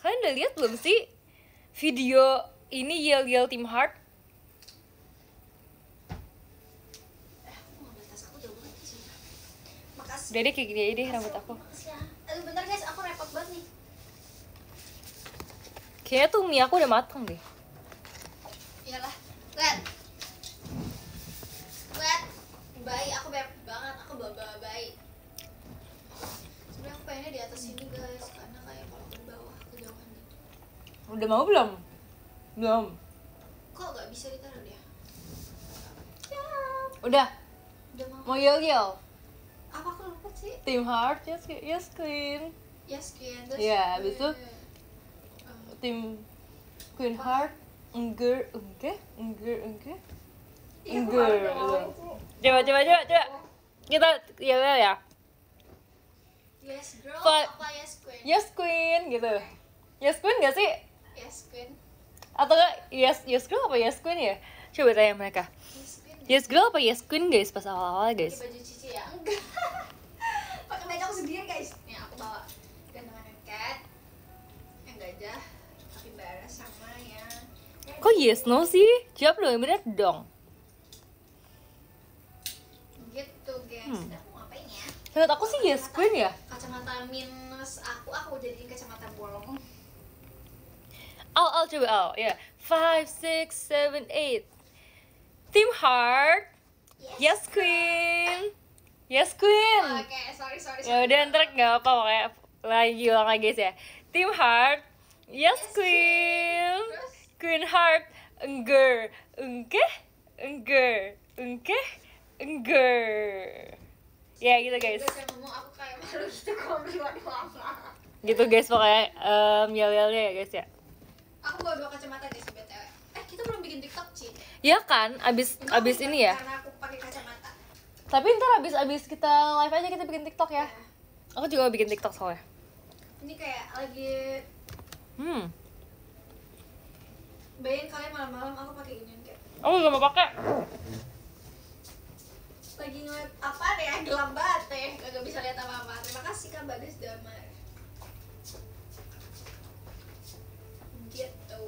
Kalian udah lihat belum sih video ini yell Team Heart? Aku ngambil tas aku jauh banget sih. Makasih. Jadi kayak gini aja deh rambut aku. Makasih ya. Aduh bentar guys, aku repot banget nih. Kayaknya tuh mie aku udah mateng deh. Iyalah. Lihat. Bayi, aku banyak banget. Aku bawa bayi. Sebenarnya aku pengennya di atas sini guys, karena kayak kalau ke bawah kejauhan gitu. Udah mau belum? Belum. Kok gak bisa ditaruh dia? Udah. Udah mau. Mau yell. Apa aku lupa sih? Team Heart, yes Queen. Yes, Kian. Iya, habis itu Team Queen Heart, engger. Coba. Kita yell ya. Yes, girl. But- Apa yes, Queen? Yes Queen gitu. Yes Queen gak sih? Yes, Queen. Atau gak yes girl apa yes Queen ya? Coba tanya mereka. Yes, Queen. Yes girl apa yes Queen guys pas awal-awal Pakai guys? baju Cici ya? Enggak. Pakai baju aku sendiri guys. Nih aku bawa gantungan yang cat, yang gajah, capybara sama yang Kok yes no sih? Jawab dong, yang bener dong. gitu guys. Udah aku ngapain ya? Menurut aku sih yes Queen ya. Kacamata minus aku jadiin kacamata bolong. Al coba Al, ya. 5, 6, 7, 8. Team Heart, yes Queen. Yes Queen. Oke, sorry. Ya udah ntar nggak apa kayak lagi ulang lagi guys ya. Team Heart, yes Queen. Terus Queen Heart, engger. Ya gitu guys. guys yang ngomong aku kayak malu gitu kalau lama. Gitu guys pokoknya yel-yelnya ya guys ya. Aku bawa 2 kacamata guys BTW. Kita belum bikin TikTok, Ci. Ya kan, abis ini ya. Karena aku pakai kacamata. Tapi ntar abis kita live aja kita bikin TikTok ya. Aku juga mau bikin TikTok soalnya. Ini kayak lagi bayangin kalian malam-malam aku pakai ginian kayak Aku gak mau pakai. lagi ngeliat apa deh, gelap banget ya, kagak bisa lihat apa-apa. Terima kasih Kak Bagas Damar. Gitu.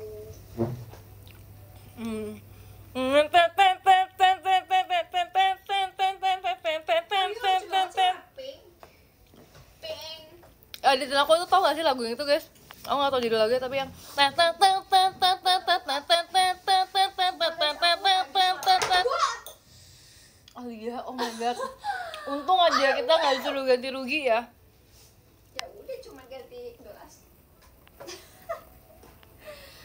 Di aku tuh tau gak sih lagu itu guys? Aku gak tau judul lagunya tapi yang oh iya, oh my god. Untung aja kita gak disuruh ganti rugi ya. Ya udah cuma ganti gelas.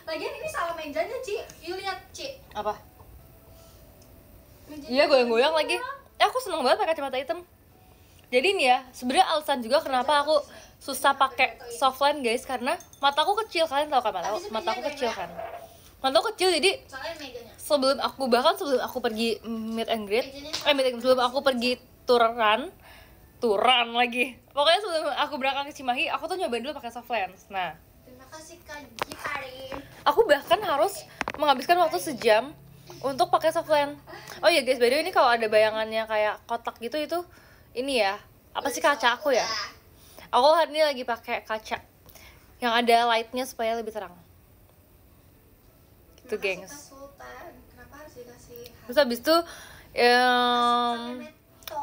Lagian ini salah mejanya, Ci. You lihat, Ci. Apa? Mejanya Iya goyang-goyang lagi. Aku seneng banget pakai kacamata hitam. Jadi nih ya, sebenarnya alasan juga kenapa aku susah pakai softline guys, karena mataku kecil. Kalian tahu kan mataku kecil kan? Mataku kecil jadi soalnya mejanya. sebelum aku pergi meet and greet, sebelum aku pergi turan lagi. Pokoknya sebelum aku berangkat ke Cimahi, aku tuh nyobain dulu pakai softlens. Nah, Terima kasih Kak Gipari. aku bahkan harus menghabiskan waktu sejam untuk pakai softlens. Oh iya guys, by the way ini kalau ada bayangannya kayak kotak gitu itu ini ya, apa sih kaca aku ya? Aku hari ini lagi pakai kaca yang ada lightnya supaya lebih terang. Gitu gengs. Sultan. Kenapa harus dikasih Terus habis itu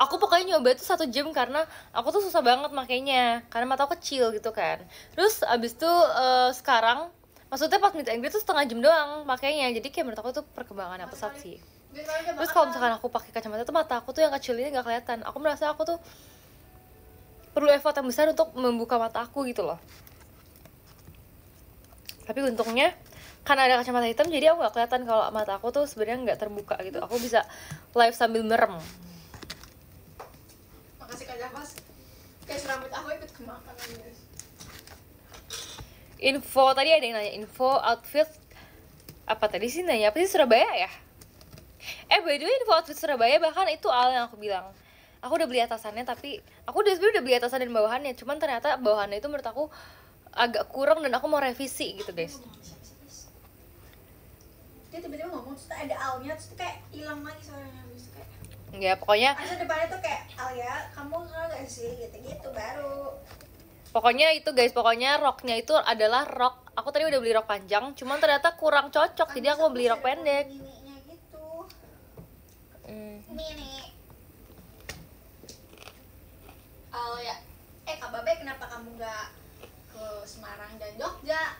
aku pokoknya nyoba itu 1 jam karena aku tuh susah banget makainya karena mata aku kecil gitu kan. Terus abis itu sekarang maksudnya pas meet and greet tuh 1/2 jam doang makainya, jadi kayak menurut aku tuh perkembangan yang pesat sih. Terus kalau misalkan aku pakai kacamata tuh mata aku tuh yang kecil ini nggak kelihatan. Aku merasa aku tuh perlu effort yang besar untuk membuka mata aku gitu loh. Tapi untungnya karena ada kacamata hitam jadi aku nggak kelihatan kalau mata aku tuh sebenarnya nggak terbuka gitu. Aku bisa live sambil merem. Makasih Kak Javas. Guys, rambut aku ikut kemakan guys. Info, tadi ada yang nanya info outfit. Apa tadi sih nanya? Apa sih, Surabaya ya? By the way, info outfit Surabaya bahkan itu Al yang aku bilang. Aku udah beli atasannya, tapi aku sebenarnya udah beli atasan dan bawahannya. Cuman ternyata bawahannya itu menurut aku agak kurang dan aku mau revisi gitu guys. Dia tiba-tiba ngomong terus ada Alnya terus kayak hilang lagi suaranya terus kayak. Ya pokoknya Masa depannya tuh kayak Alia, kamu nggak sih gitu-gitu baru. Pokoknya itu guys, pokoknya roknya itu adalah rok. Aku tadi udah beli rok panjang, cuman ternyata kurang cocok, jadi aku mau beli rok pendek. Mininya gitu. Hmm. Mini. Oh ya, Kak Babe kenapa kamu nggak ke Semarang dan Jogja?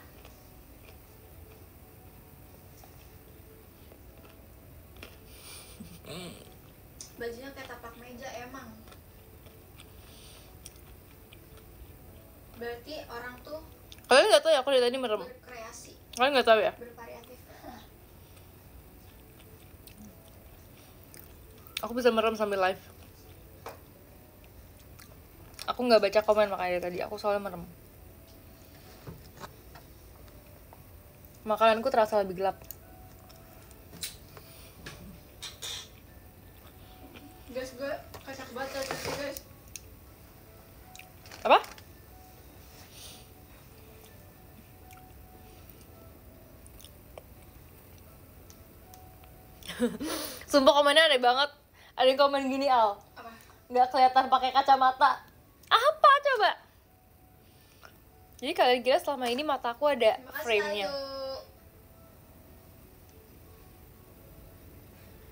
Bajunya kayak tapak meja emang. Berarti orang tuh Kalian nggak tahu ya, aku dari tadi merem. berkreasi, Kalian nggak tahu ya? bervariatif. Aku bisa merem sambil live. Aku nggak baca komen makanya tadi, aku soalnya merem. Makananku terasa lebih gelap. Guys, gue kacak banget guys. Apa? Sumpah komennya aneh banget. Ada yang komen gini, Al. Apa? Nggak kelihatan pakai kacamata. Apa coba? Jadi kalian kira selama ini mataku ada frame-nya.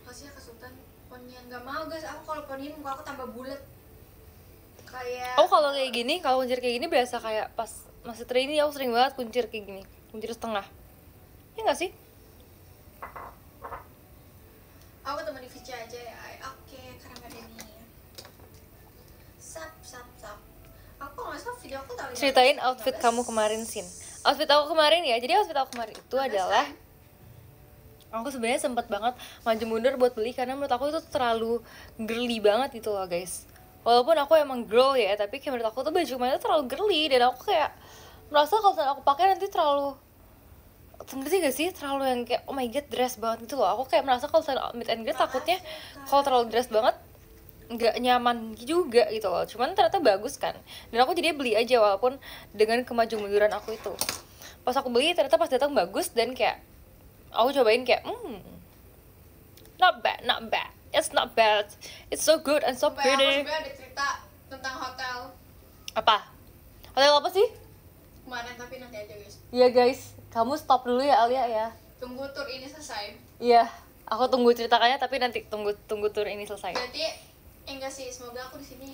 Kasihnya ke Sultan ponian, nggak mau guys, aku kalau ponian muka aku tambah bulat kayak. Oh kalau kayak gini, kalau kuncir kayak gini berasa kayak pas masih training aku sering banget kuncir kayak gini, kuncir setengah. Ya nggak sih? Aku temen di VC aja ya. Oke, karena nggak ada nih. Sap. Aku nggak salah video aku tahu. Ceritain outfit kamu kemarin, Sin. Outfit aku kemarin ya. Jadi outfit aku kemarin itu adalah aku sebenarnya sempat banget maju mundur buat beli karena menurut aku itu terlalu girly banget gitu loh guys. Walaupun aku emang girl ya, tapi kayak menurut aku tuh baju kemarin itu terlalu girly dan aku kayak merasa kalau aku pakai nanti terlalu, ngerti gak sih, terlalu yang kayak oh my god dress banget gitu loh. Aku kayak merasa kalau meet and greet takutnya kalau terlalu dress banget nggak nyaman juga gitu loh. Cuman ternyata bagus kan, dan aku jadi beli aja walaupun dengan kemaju munduran aku itu. Pas aku beli ternyata pas datang bagus dan kayak aku cobain kayak not bad, it's not bad, it's so good and so Aku pretty. sebenarnya ada cerita tentang hotel Apa? Hotel apa sih? kemarin, tapi nanti aja guys. Iya guys, kamu stop dulu ya Alia ya. Tunggu tur ini selesai. Iya, aku tunggu ceritakannya tapi nanti tunggu tur ini selesai. Berarti enggak sih, semoga aku di sini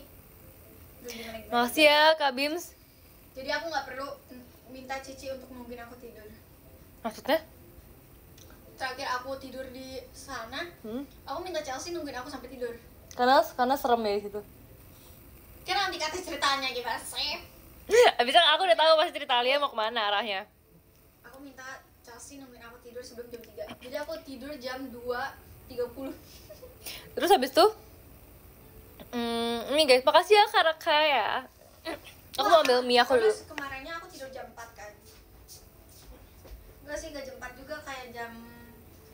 belum gimana-gimana. Makasih ya Kak Bims. Jadi aku nggak perlu minta Cici untuk nungguin aku tidur. Maksudnya? Terakhir aku tidur di sana, aku minta Chelsea nungguin aku sampai tidur. Karena serem ya di situ. Kan nanti kata ceritanya gimana sih? Abis itu aku udah tahu pasti cerita Alia mau kemana arahnya. Aku minta Chelsea nungguin aku tidur sebelum jam 3. Jadi aku tidur jam 2.30. Terus habis itu ini guys, makasih ya Karaka ya. Aku mau ambil mie aku dulu. Terus kemarinnya aku tidur jam 4 kan. Enggak sih, enggak jam 4 juga, kayak jam.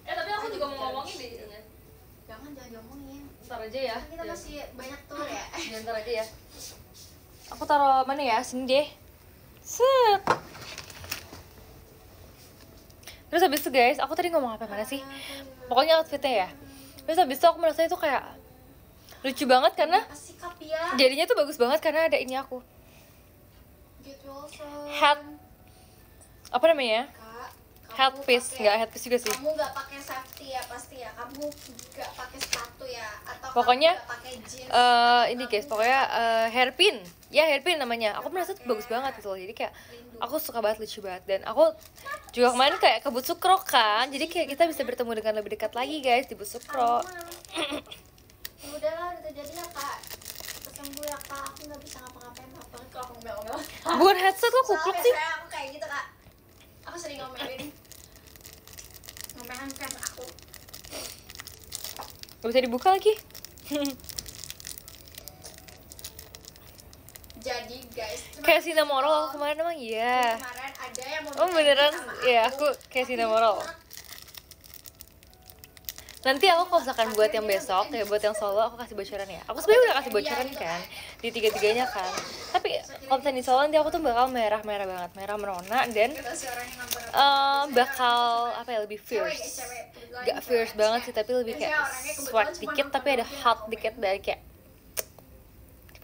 Tapi aku juga mau ngomongin deh jadinya. Jangan diomongin. Ntar aja ya. Kan kita masih banyak tur ya. Ntar aja ya. Aku taruh mana ya? Sini deh. Set. Terus habis itu guys, aku tadi ngomong apa mana sih? Pokoknya outfitnya ya. Terus habis itu aku merasa itu kayak lucu banget karena Apa sih Kak Pia? jadinya tuh bagus banget karena ada ini aku. Get well so. Hat. Apa namanya? Kak, Headpiece, nggak headpiece juga sih. Kamu nggak pakai safety ya pasti ya. Kamu nggak pakai sepatu ya, atau Pokoknya, kamu nggak pakai jeans. ini guys, pokoknya hairpin. Ya hairpin namanya. Aku merasa tuh bagus banget gitu loh. Jadi kayak aku suka banget, lucu banget. Dan aku juga kemarin kayak ke Butsukro kan. Jadi kayak kita bisa bertemu dengan lebih dekat lagi guys di Butsukro. Ya udahlah, udah terjadi ya Kak. Cepat sembuh ya Kak. Aku nggak bisa ngapa-ngapain, maaf banget kalau aku ngomel-ngomel. Bukan headset kok kupluk Soalnya sih. saya aku kayak gitu Kak. Aku sering ngomelin fans aku. Gak bisa dibuka lagi. Jadi guys, Kayak Sinamoro kemarin emang iya. kemarin ada aja yang mau Oh minta beneran? sama Iya, aku kayak Cinnamoroll. Nanti aku kalau misalkan buat yang besok, ya buat yang solo aku kasih bocoran ya. Aku sebenarnya udah kasih bocoran kan di tiga-tiganya kan. Tapi kalau misalnya di solo nanti aku tuh bakal merah-merah banget, merah merona dan Kata si orang yang ngamper bakal apa ya, lebih fierce. Gak fierce banget sih, tapi lebih kayak swag dikit tapi ada hot dikit dan kayak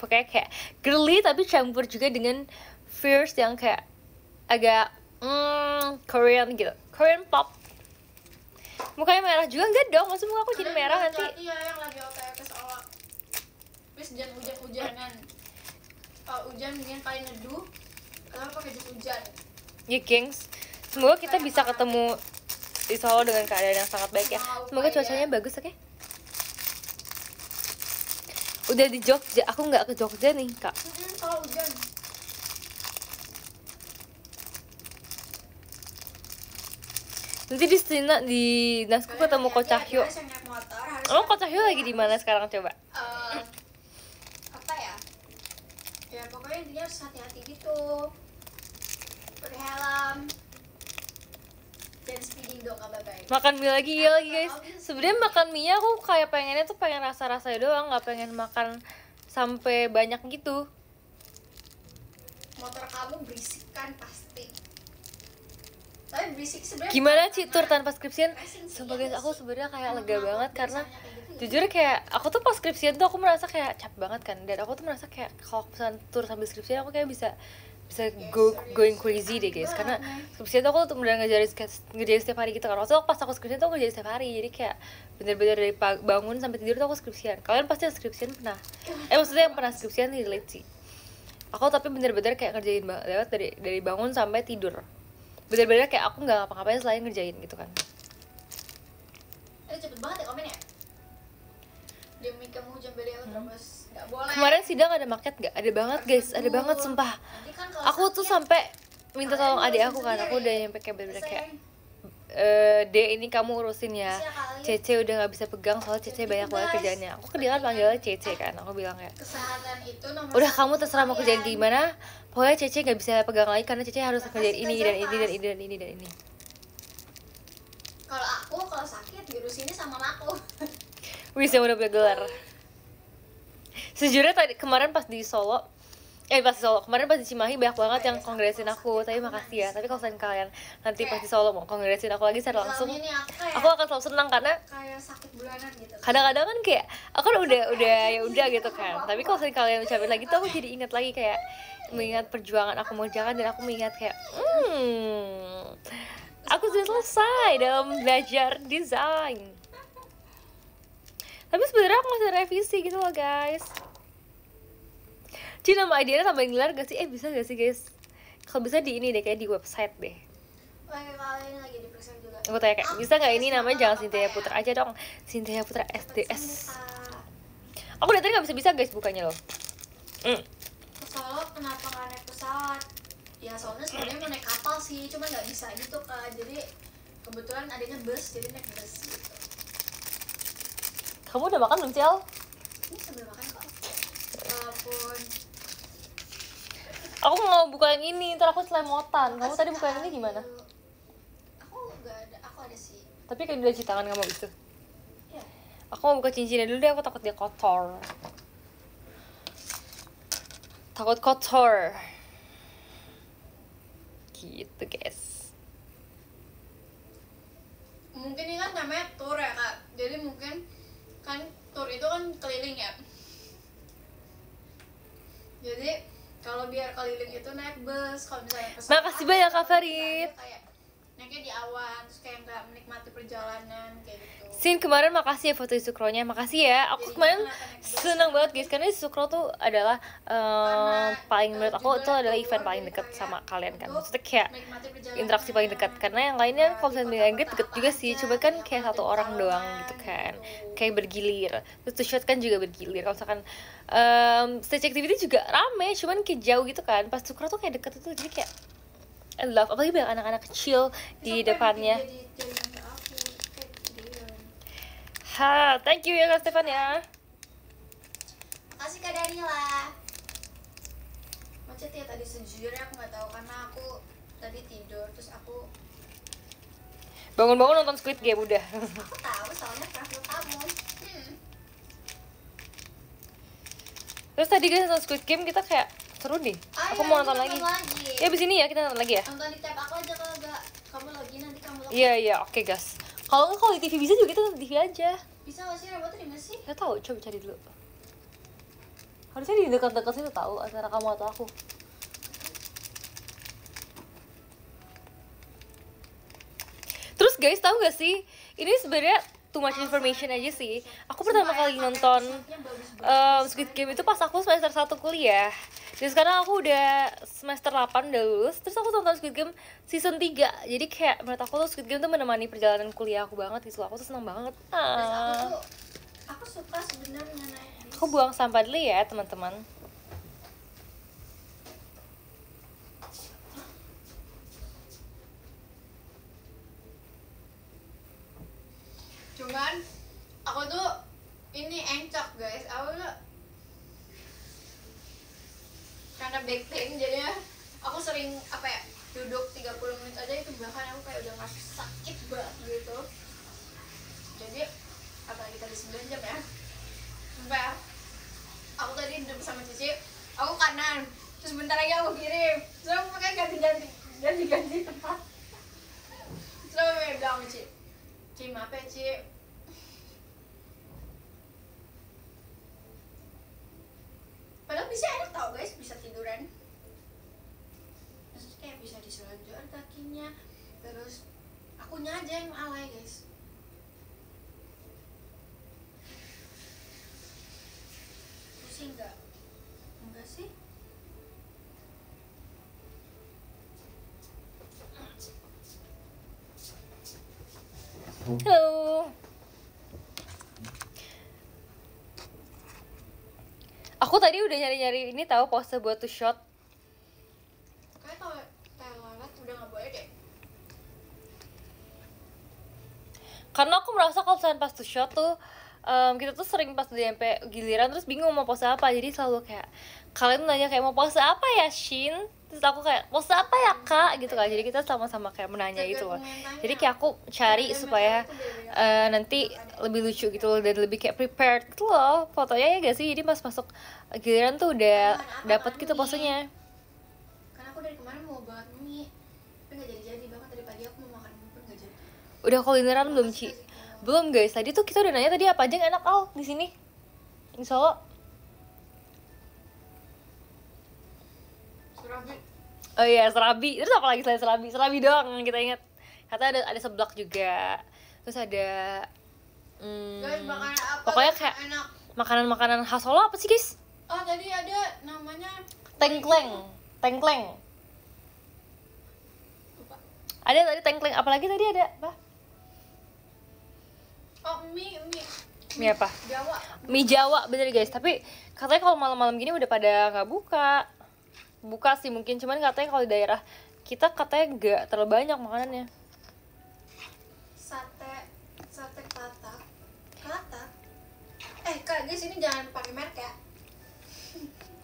pokoknya kayak girly tapi campur juga dengan fierce yang kayak agak Korean gitu, Korean pop. Mukanya merah juga enggak dong, maksud muka aku jadi merah nanti. Iya, yang lagi OTW ke Solo. Terus jangan hujan-hujanan. Kalau hujan mendingan paling neduh atau pakai jas hujan. Ya gengs, semoga kita bisa ketemu di Solo dengan keadaan yang sangat baik ya. Semoga cuacanya bagus, oke? Udah di Jogja, aku nggak ke Jogja nih kak. Kalau hujan. Nanti di sini di Nasku ketemu Ko Cahyo. Oh, Ko Cahyo lagi di mana sekarang coba? Apa ya? Ya pokoknya intinya harus hati-hati gitu. Pakai helm. Dan speeding dong kabar baik. Makan mie lagi, iya lagi guys. Sebenarnya makan mie aku kayak pengennya tuh pengen rasa-rasanya doang, nggak pengen makan sampai banyak gitu. Motor kamu berisik kan pasti. Tapi berisik sebenarnya. Gimana Ci tur tanpa skripsian? Sumpah guys, aku sebenarnya kayak lega banget karena jujur kayak aku tuh pas skripsian tuh aku merasa kayak capek banget kan, dan aku tuh merasa kayak kalau misalnya tur sambil skripsian aku kayak bisa going crazy deh guys, karena skripsian tuh aku tuh bener ngerjain setiap hari gitu kan. Waktu pas aku skripsian tuh aku ngerjain setiap hari, jadi kayak bener-bener dari bangun sampai tidur tuh aku skripsian. Kalian pasti yang skripsian pernah, maksudnya yang pernah skripsian nih relate sih. Aku tapi bener-bener kayak ngerjain lewat dari bangun sampai tidur, bener-bener kayak aku nggak ngapa-ngapain selain ngerjain gitu kan. Cepet banget ya komennya. Demi kamu hujan beli aku terus nggak boleh. Kemarin sidang ada market nggak? Ada banget guys, ada banget sumpah. Aku tuh sampai minta tolong adik aku kan, aku udah nyampe kayak bener-bener kayak Dek ini kamu urusin ya, Cece udah nggak bisa pegang soalnya Cece banyak banget kerjaannya. Aku kedengaran panggilnya Cece kan, aku bilang kayak kesehatan itu nomor udah kamu terserah mau kerjain gimana, pokoknya Cece nggak bisa pegang lagi karena Cece harus kerjain ini dan ini dan ini dan ini dan ini. Kalau sakit diurusinnya sama aku. Bisa udah punya gelar. Sejujurnya tadi kemarin pas di Solo, kemarin pas di Cimahi banyak banget yang kongresin aku, tapi makasih ya. Tapi kalau kalian nanti pas di Solo mau kongresin aku lagi secara langsung, aku akan selalu senang karena kayak sakit bulanan gitu. kadang-kadang kan kayak aku kan udah ya udah gitu kan. Tapi kalau kalian ucapin lagi tuh aku jadi ingat lagi kayak mengingat perjuangan aku mengerjakan, dan aku mengingat kayak aku sudah selesai dalam belajar desain. Tapi sebenarnya aku masih revisi gitu loh guys. Ci, nama idenya tambahin gelar gak sih? Bisa gak sih guys? Kalau bisa di ini deh, kayak di website deh. Kali ini lagi diperiksa juga. Aku tanya kayak, bisa gak ini namanya jangan Cynthia Putra aja dong, Cynthia Putra SDS. Aku dari tadi gak bisa-bisa guys bukanya loh. Ke Solo kenapa gak naik pesawat? Ya soalnya sebenarnya mau naik kapal sih, cuma nggak bisa gitu kan. Jadi kebetulan adanya bus, jadi naik bus gitu. Kamu udah makan belum Ciel? Ini sambil makan kok. Walaupun aku mau buka yang ini, ntar aku selemotan. Kamu tadi buka yang ini gimana? Aku nggak ada, aku ada sih. Tapi kayak udah cuci tangan kamu itu. Ya. Aku mau buka cincinnya dulu deh, aku takut dia kotor. Takut kotor. Gitu guys. Mungkin ini kan namanya tour ya kak. Jadi mungkin kan tour itu kan keliling ya. Jadi kalau biar keliling itu naik bus, kalau misalnya pesawat. Makasih banyak Kak Farid. Kayak naiknya di awan, terus kayak nggak menikmati perjalanan kayak gitu. Sin, kemarin makasih ya foto Sukronya, makasih ya. Aku kemarin senang banget guys, karena Sukro tuh adalah paling menurut aku itu adalah event paling dekat sama kalian kan. Maksudnya kayak interaksi paling dekat, karena yang lainnya kalau misalnya deket juga sih, coba kan kayak satu orang doang gitu kan, kayak bergilir. Terus to shot kan juga bergilir. Kalau misalkan stage activity juga rame, cuman kayak jauh gitu kan. Pas Sukro tuh kayak deket itu, jadi kayak I love, apalagi banyak anak-anak kecil di depannya. Ha, thank you ya Kak Stefan ya. Makasih Kak Danila. Macet ya tadi, sejujurnya aku nggak tahu karena aku tadi tidur, terus aku Bangun-bangun nonton Squid Game udah. tahu soalnya profil kamu. Terus tadi guys nonton Squid Game kita kayak seru nih. Aku mau nonton lagi. Ya abis ini ya kita nonton lagi ya. Nonton di tab aku aja kalau enggak kamu lagi nanti kamu lagi. Iya oke guys. Kalau nggak kalau di TV bisa juga kita nonton TV aja. Bisa nggak sih remote di mana sih? Gak tahu, coba cari dulu. Harusnya di dekat-dekat situ tahu antara kamu atau aku. Terus guys tahu gak sih? Ini sebenarnya too much information aja sih. Aku pertama kali nonton Squid Game itu pas aku semester 1 kuliah. Dan sekarang aku udah semester 8 udah lulus. Terus aku nonton Squid Game season 3. Jadi kayak menurut aku tuh Squid Game tuh menemani perjalanan kuliah aku banget gitu. Aku tuh seneng banget. Aku suka sebenarnya naik. Aku buang sampah dulu ya teman-teman. Cuman aku tuh ini encok guys, aku tuh karena back pain jadinya aku sering apa ya duduk 30 menit aja itu bahkan aku kayak udah ngerasa sakit banget gitu. Jadi apalagi tadi 9 jam ya, sampai aku tadi duduk sama Cici, aku kanan, terus bentar lagi aku kiri, terus aku pakai ganti tempat. Terus aku bilang sama Ci, maaf ya Ci, padahal bisa enak tau guys, bisa tiduran, terus kayak bisa diselonjor kakinya, terus akunya aja yang alay guys. Pusing nggak? Enggak sih. Halo. Aku tadi udah nyari-nyari ini tahu pose buat two shot. Kayak kalau telolet udah nggak boleh deh. Karena aku merasa kalau misalnya pas two shot tuh kita tuh sering pas udah sampai giliran terus bingung mau pose apa. Jadi selalu kayak kalian nanya kayak mau pose apa ya Shin? Terus aku kayak pose apa ya Kak gitu kan. Jadi kita sama-sama kayak menanya gitu loh. Jadi kayak aku cari supaya nanti lebih lucu gitu loh dan lebih kayak prepared gitu loh fotonya ya gak sih. Jadi pas masuk giliran tuh udah dapet gitu posenya. Karena aku dari kemarin mau banget mie, tapi nggak jadi. Bahkan tadi pagi aku mau makan mie pun nggak jadi. Udah kulineran belum Ci? Belum guys. Tadi tuh kita udah nanya tadi apa aja yang enak Al di sini di Solo. Surabi. Oh iya, serabi. Terus apa lagi selain serabi? Serabi doang yang kita ingat. Katanya ada seblak juga. Terus ada Guys, makanan apa? pokoknya guys, kayak enak. makanan-makanan khas Solo apa sih guys? Oh tadi ada namanya Tengkleng. lupa. Ada tadi tengkleng. Apalagi tadi ada apa? Oh mie Mie apa? Jawa. Mie Jawa bener guys. Tapi katanya kalau malam-malam gini udah pada nggak buka. Buka sih mungkin, cuman katanya kalau di daerah kita katanya nggak terlalu banyak makanannya. Sate Klatak. Kak guys ini jangan pakai merek ya.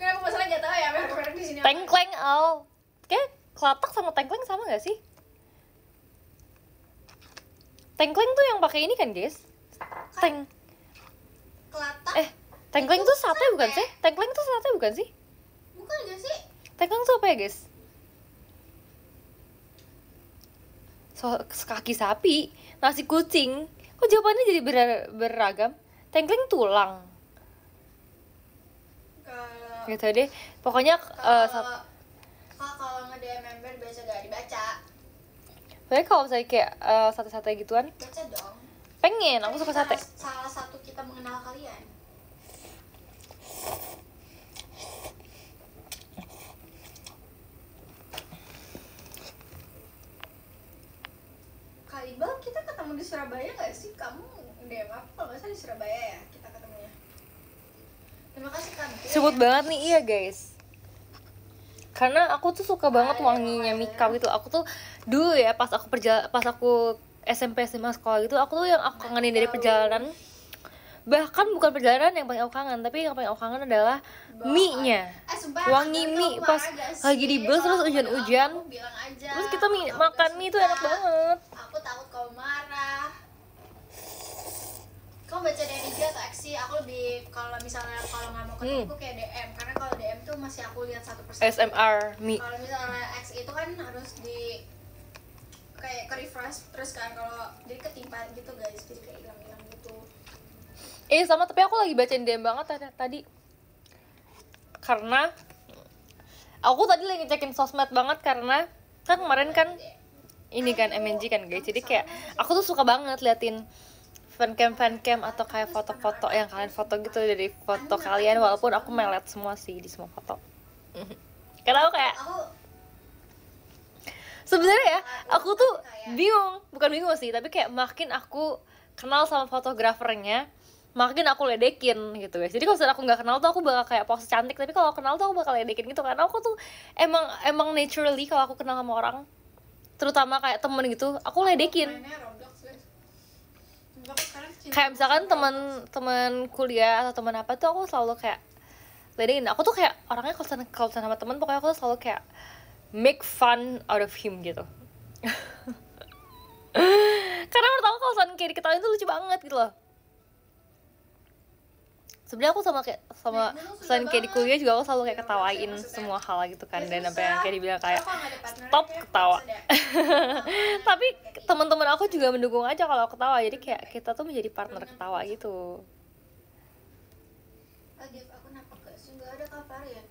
Kenapa masalah nggak tahu ya merek di sini. Tengkleng Al. Kayak Klatak sama tengkleng sama nggak sih? Tengkleng tuh yang pakai ini kan guys? Klatak. Tengkleng tuh sate bukan sih? Tengkleng tuh sate bukan sih? Bukan gak sih? Tengkleng tuh apa ya guys? Kaki sapi, nasi kucing. Kok jawabannya jadi beragam? Tengkleng tulang. Kalau Gitu deh. Pokoknya kalau nge-DM member biasa gak dibaca. pokoknya kalau misalnya kayak sate-sate gituan, Baca dong. pengen. Aku suka sate. Salah satu kita mengenal kalian. Kak Iqbal, kita ketemu di Surabaya gak sih? Kamu DM aku kalau nggak salah di Surabaya ya kita ketemunya. Terima kasih Kak. Sebut banget nih, iya guys. Karena aku tuh suka banget wanginya Mika gitu. Aku tuh dulu ya pas aku SMP SMA sekolah gitu, aku tuh yang aku kangenin dari perjalanan Bahkan bukan perjalanan yang paling aku kangen, tapi yang paling aku kangen adalah mie-nya. Sumpah, Wangi kadang mie tuh pas marah gak sih? lagi di bus terus Kalau hujan-hujan. aku bilang aja, Terus kita aku makan gak mie itu suka. enak banget. Aku takut kau marah. Kau baca dari IG atau X sih? Aku lebih kalau misalnya kalau nggak mau ketemu aku kayak DM, karena kalau DM tuh masih aku lihat satu persatu. SMR mie. Kalau misalnya X itu kan harus di kayak ke refresh terus kan, kalau jadi ketimpa gitu guys, jadi kayak hilang-hilang gitu. Sama, tapi aku lagi bacain DM banget tadi. Karena aku tadi lagi ngecekin sosmed banget, karena kan kemarin kan ini kan MNG kan guys. Jadi kayak aku tuh suka banget liatin fancam atau kayak foto-foto yang kalian foto gitu dari foto kalian, walaupun aku melet semua sih di semua foto. Karena aku kayak sebenarnya ya aku tuh bukan bingung sih, tapi kayak makin aku kenal sama fotografernya makin aku ledekin gitu guys. Jadi kalau aku nggak kenal tuh aku bakal kayak pose cantik, tapi kalau kenal tuh aku bakal ledekin gitu, karena aku tuh emang naturally kalau aku kenal sama orang, terutama kayak temen gitu, aku ledekin. Kayak misalkan teman kuliah atau teman apa tuh aku selalu kayak ledekin. Aku tuh kayak orangnya kalau sama teman pokoknya aku tuh selalu kayak make fun out of him gitu. Karena menurut aku kalau kayak diketawain tuh lucu banget gitu loh. Sebenarnya aku sama selain kayak di kuliah juga aku selalu kayak ketawain semua hal gitu kan, dan apa yang kayak dibilang kayak stop ketawa. Tapi teman-teman aku juga mendukung aja kalau aku ketawa, jadi kayak kita tuh menjadi partner ketawa gitu. Aku napak guys, nggak ada kabar ya.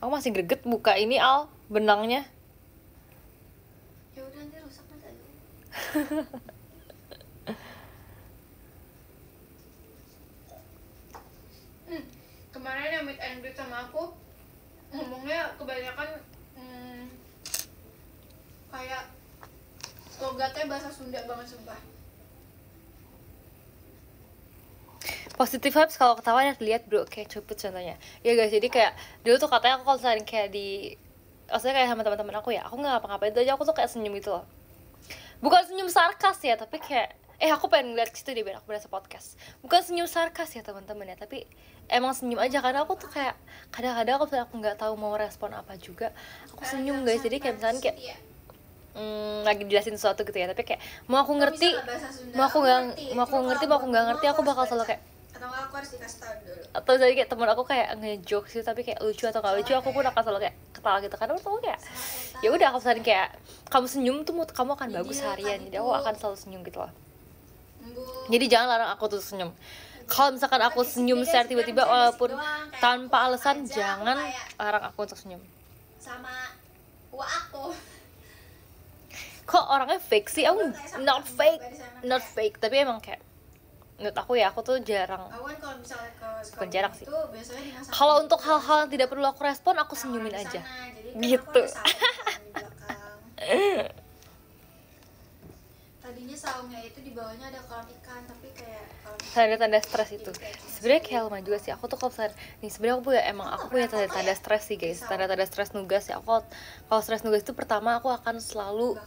Aku masih greget buka ini benangnya. Ya udah nanti rusak nanti aja. Kemarin yang meet and greet sama aku ngomongnya kebanyakan kayak logatnya bahasa Sunda banget sumpah. Positive vibes kalau ketawa ya lihat bro, kayak cepet contohnya. Ya guys, jadi kayak dulu tuh katanya aku kalau sering kayak maksudnya kayak sama teman-teman aku ya, aku nggak ngapa-ngapain itu aja aku tuh kayak senyum gitu loh. Bukan senyum sarkas ya, tapi kayak aku pengen ngeliat situ deh biar aku berasa podcast. Bukan senyum sarkas ya teman-teman ya, tapi emang senyum aja, karena aku tuh kayak kadang-kadang aku nggak tahu mau respon apa juga, aku senyum guys. Jadi kayak misalnya kayak lagi jelasin sesuatu gitu ya, tapi kayak mau aku ngerti mau aku nggak ngerti aku bakal selalu kayak, atau nggak aku harus dikasih tahu dulu, atau jadi kayak temen aku kayak nge-joke sih tapi kayak lucu atau nggak lucu, aku pun akan selalu kayak ketawa gitu, karena menurut aku kayak ya udah, kalau misalnya kayak kamu senyum tuh mood kamu akan bagus harian, jadi aku akan selalu senyum gitu loh. Jadi jangan larang aku tuh senyum. Kalau misalkan aku senyum secara tiba-tiba walaupun tanpa alasan, jangan larang aku untuk senyum. Sama aku Kok orangnya fake sih? Aku not fake, tapi emang kayak menurut aku ya, aku tuh jarang, bukan jarang sih, kalau untuk hal-hal yang tidak perlu aku respon aku senyumin aja gitu. Tadinya saungnya itu di bawahnya ada kolam ikan, tapi kayak tanda-tanda stres itu sebenarnya kayak lumayan juga sih. Aku tuh kalau nih sebenarnya aku punya tanda-tanda stres sih guys, tanda-tanda stres nugas ya. Aku kalau stres nugas itu pertama aku akan selalu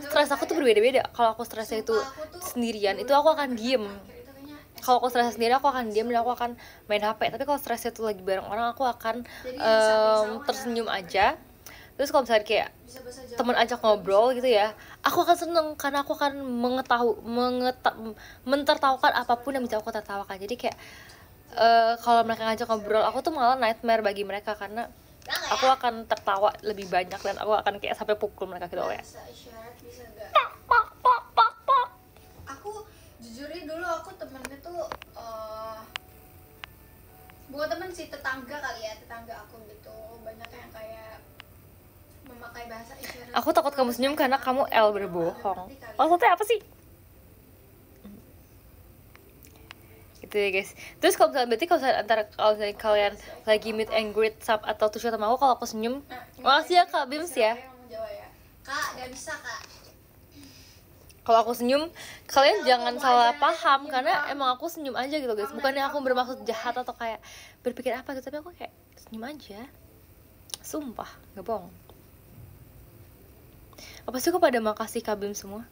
stres aku tuh berbeda-beda. Kalau aku stresnya itu sendirian itu aku akan diem. Kalau aku stresnya sendiri aku akan diem dan aku akan main HP. Tapi kalau stresnya itu lagi bareng orang aku akan tersenyum aja. Terus kalau misalnya kayak teman ajak ngobrol gitu ya, aku akan seneng karena aku akan mentertawakan apapun yang bisa aku tertawakan. Jadi kayak kalau mereka ngajak ngobrol, aku tuh malah nightmare bagi mereka, karena aku akan tertawa lebih banyak dan aku akan kayak sampai pukul mereka gitu ya. Aku jujurin dulu aku temennya tuh bukan temen sih, tetangga kali ya, tetangga aku gitu, banyak yang kayak memakai bahasa isyarat. Aku takut kamu senyum karena kamu berbohong. Maksudnya apa sih? Gitu ya guys. Terus kalau misalnya berarti kalau misalnya kalian lagi meet and greet atau tuh sama aku, kalau aku senyum, makasih ya Kak Bims ya. Kak, gak bisa Kak. Kalau aku senyum, kalian jangan salah paham, karena emang aku senyum aja gitu guys. Bukannya aku bermaksud jahat atau kayak berpikir apa gitu, tapi aku kayak senyum aja. Sumpah, gak bohong. Apa sih kok pada makasih Kabim semua?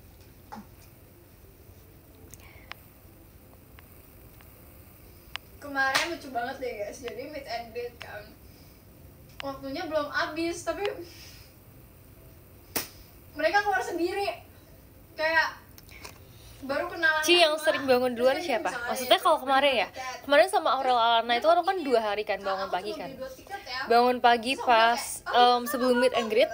Kemarin lucu banget deh guys, jadi meet and greet kan, waktunya belum habis tapi mereka keluar sendiri, kayak baru kenalan. Ci yang sering bangun duluan siapa? Maksudnya kalau kemarin ya, kemarin sama Aurel Alana itu kan 2 hari kan, bangun pagi kan, bangun pagi pas sebelum meet and greet,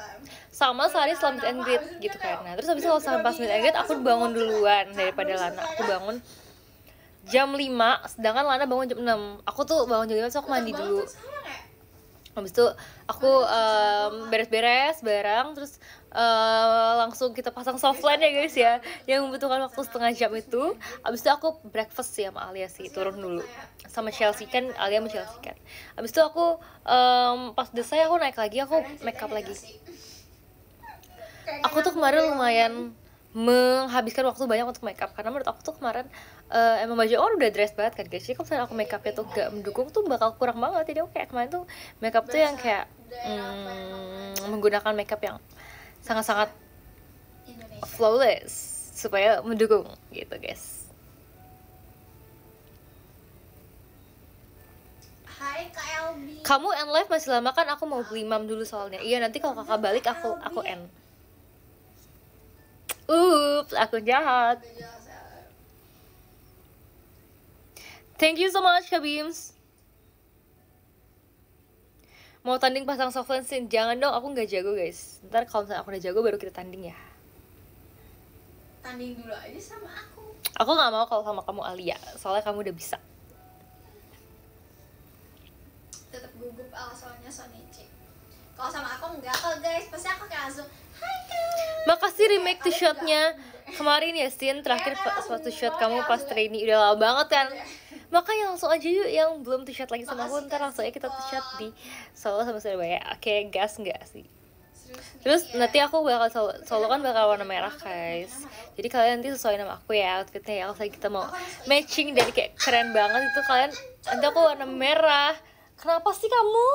sama sehari setelah meet and greet gitu kan. Nah terus habis itu kalau pas meet and greet aku bangun duluan daripada Lana. Aku bangun jam 5, sedangkan Lana bangun jam 6. Aku tuh bangun jam 5 terus aku mandi dulu. Habis itu aku beres-beres barang, terus langsung kita pasang softline ya guys ya, yang membutuhkan waktu setengah jam itu. Habis itu aku breakfast sih sama Alia sih, turun dulu sama Chelsea kan, Alia sama Chelsea kan. Habis itu aku pas selesai aku naik lagi, aku make up lagi. Aku tuh kemarin lumayan menghabiskan waktu banyak untuk make up, karena menurut aku tuh kemarin emang baju aku udah dress banget kan guys. Jadi kalau misalnya aku make upnya tuh gak mendukung tuh bakal kurang banget. Jadi aku kayak kemarin tuh make up tuh yang kayak menggunakan make up yang sangat-sangat flawless supaya mendukung gitu guys. Hai Kak Elbi. Kamu end live masih lama kan? Aku mau beli mam dulu soalnya. Iya nanti kalau kakak balik aku end. Ups, aku jahat. Thank you so much Kabims. Mau tanding pasang softline scene? Jangan dong, aku nggak jago guys. Ntar kalau misalnya aku udah jago baru kita tanding ya. Tanding dulu aja sama aku. Aku nggak mau kalau sama kamu Alia, soalnya kamu udah bisa. Tetap gugup soalnya Sonichi. Kalau sama aku enggak kok guys, pasti aku kayak langsung hai Kak. Makasih remake to shotnya kemarin ya Sin, terakhir waktu shot kamu pas trainee udah lama banget kan. Makanya langsung aja yuk yang belum to shot lagi sama aku, ntar langsung aja kita to shot di Solo sama Surabaya. Oke, gas nggak sih? Terus nanti aku bakal solo kan bakal warna merah guys. Jadi kalian nanti sesuai nama aku ya outfitnya ya. Kalau kita mau matching dan kayak keren banget itu kalian, nanti aku warna merah. Kenapa sih kamu?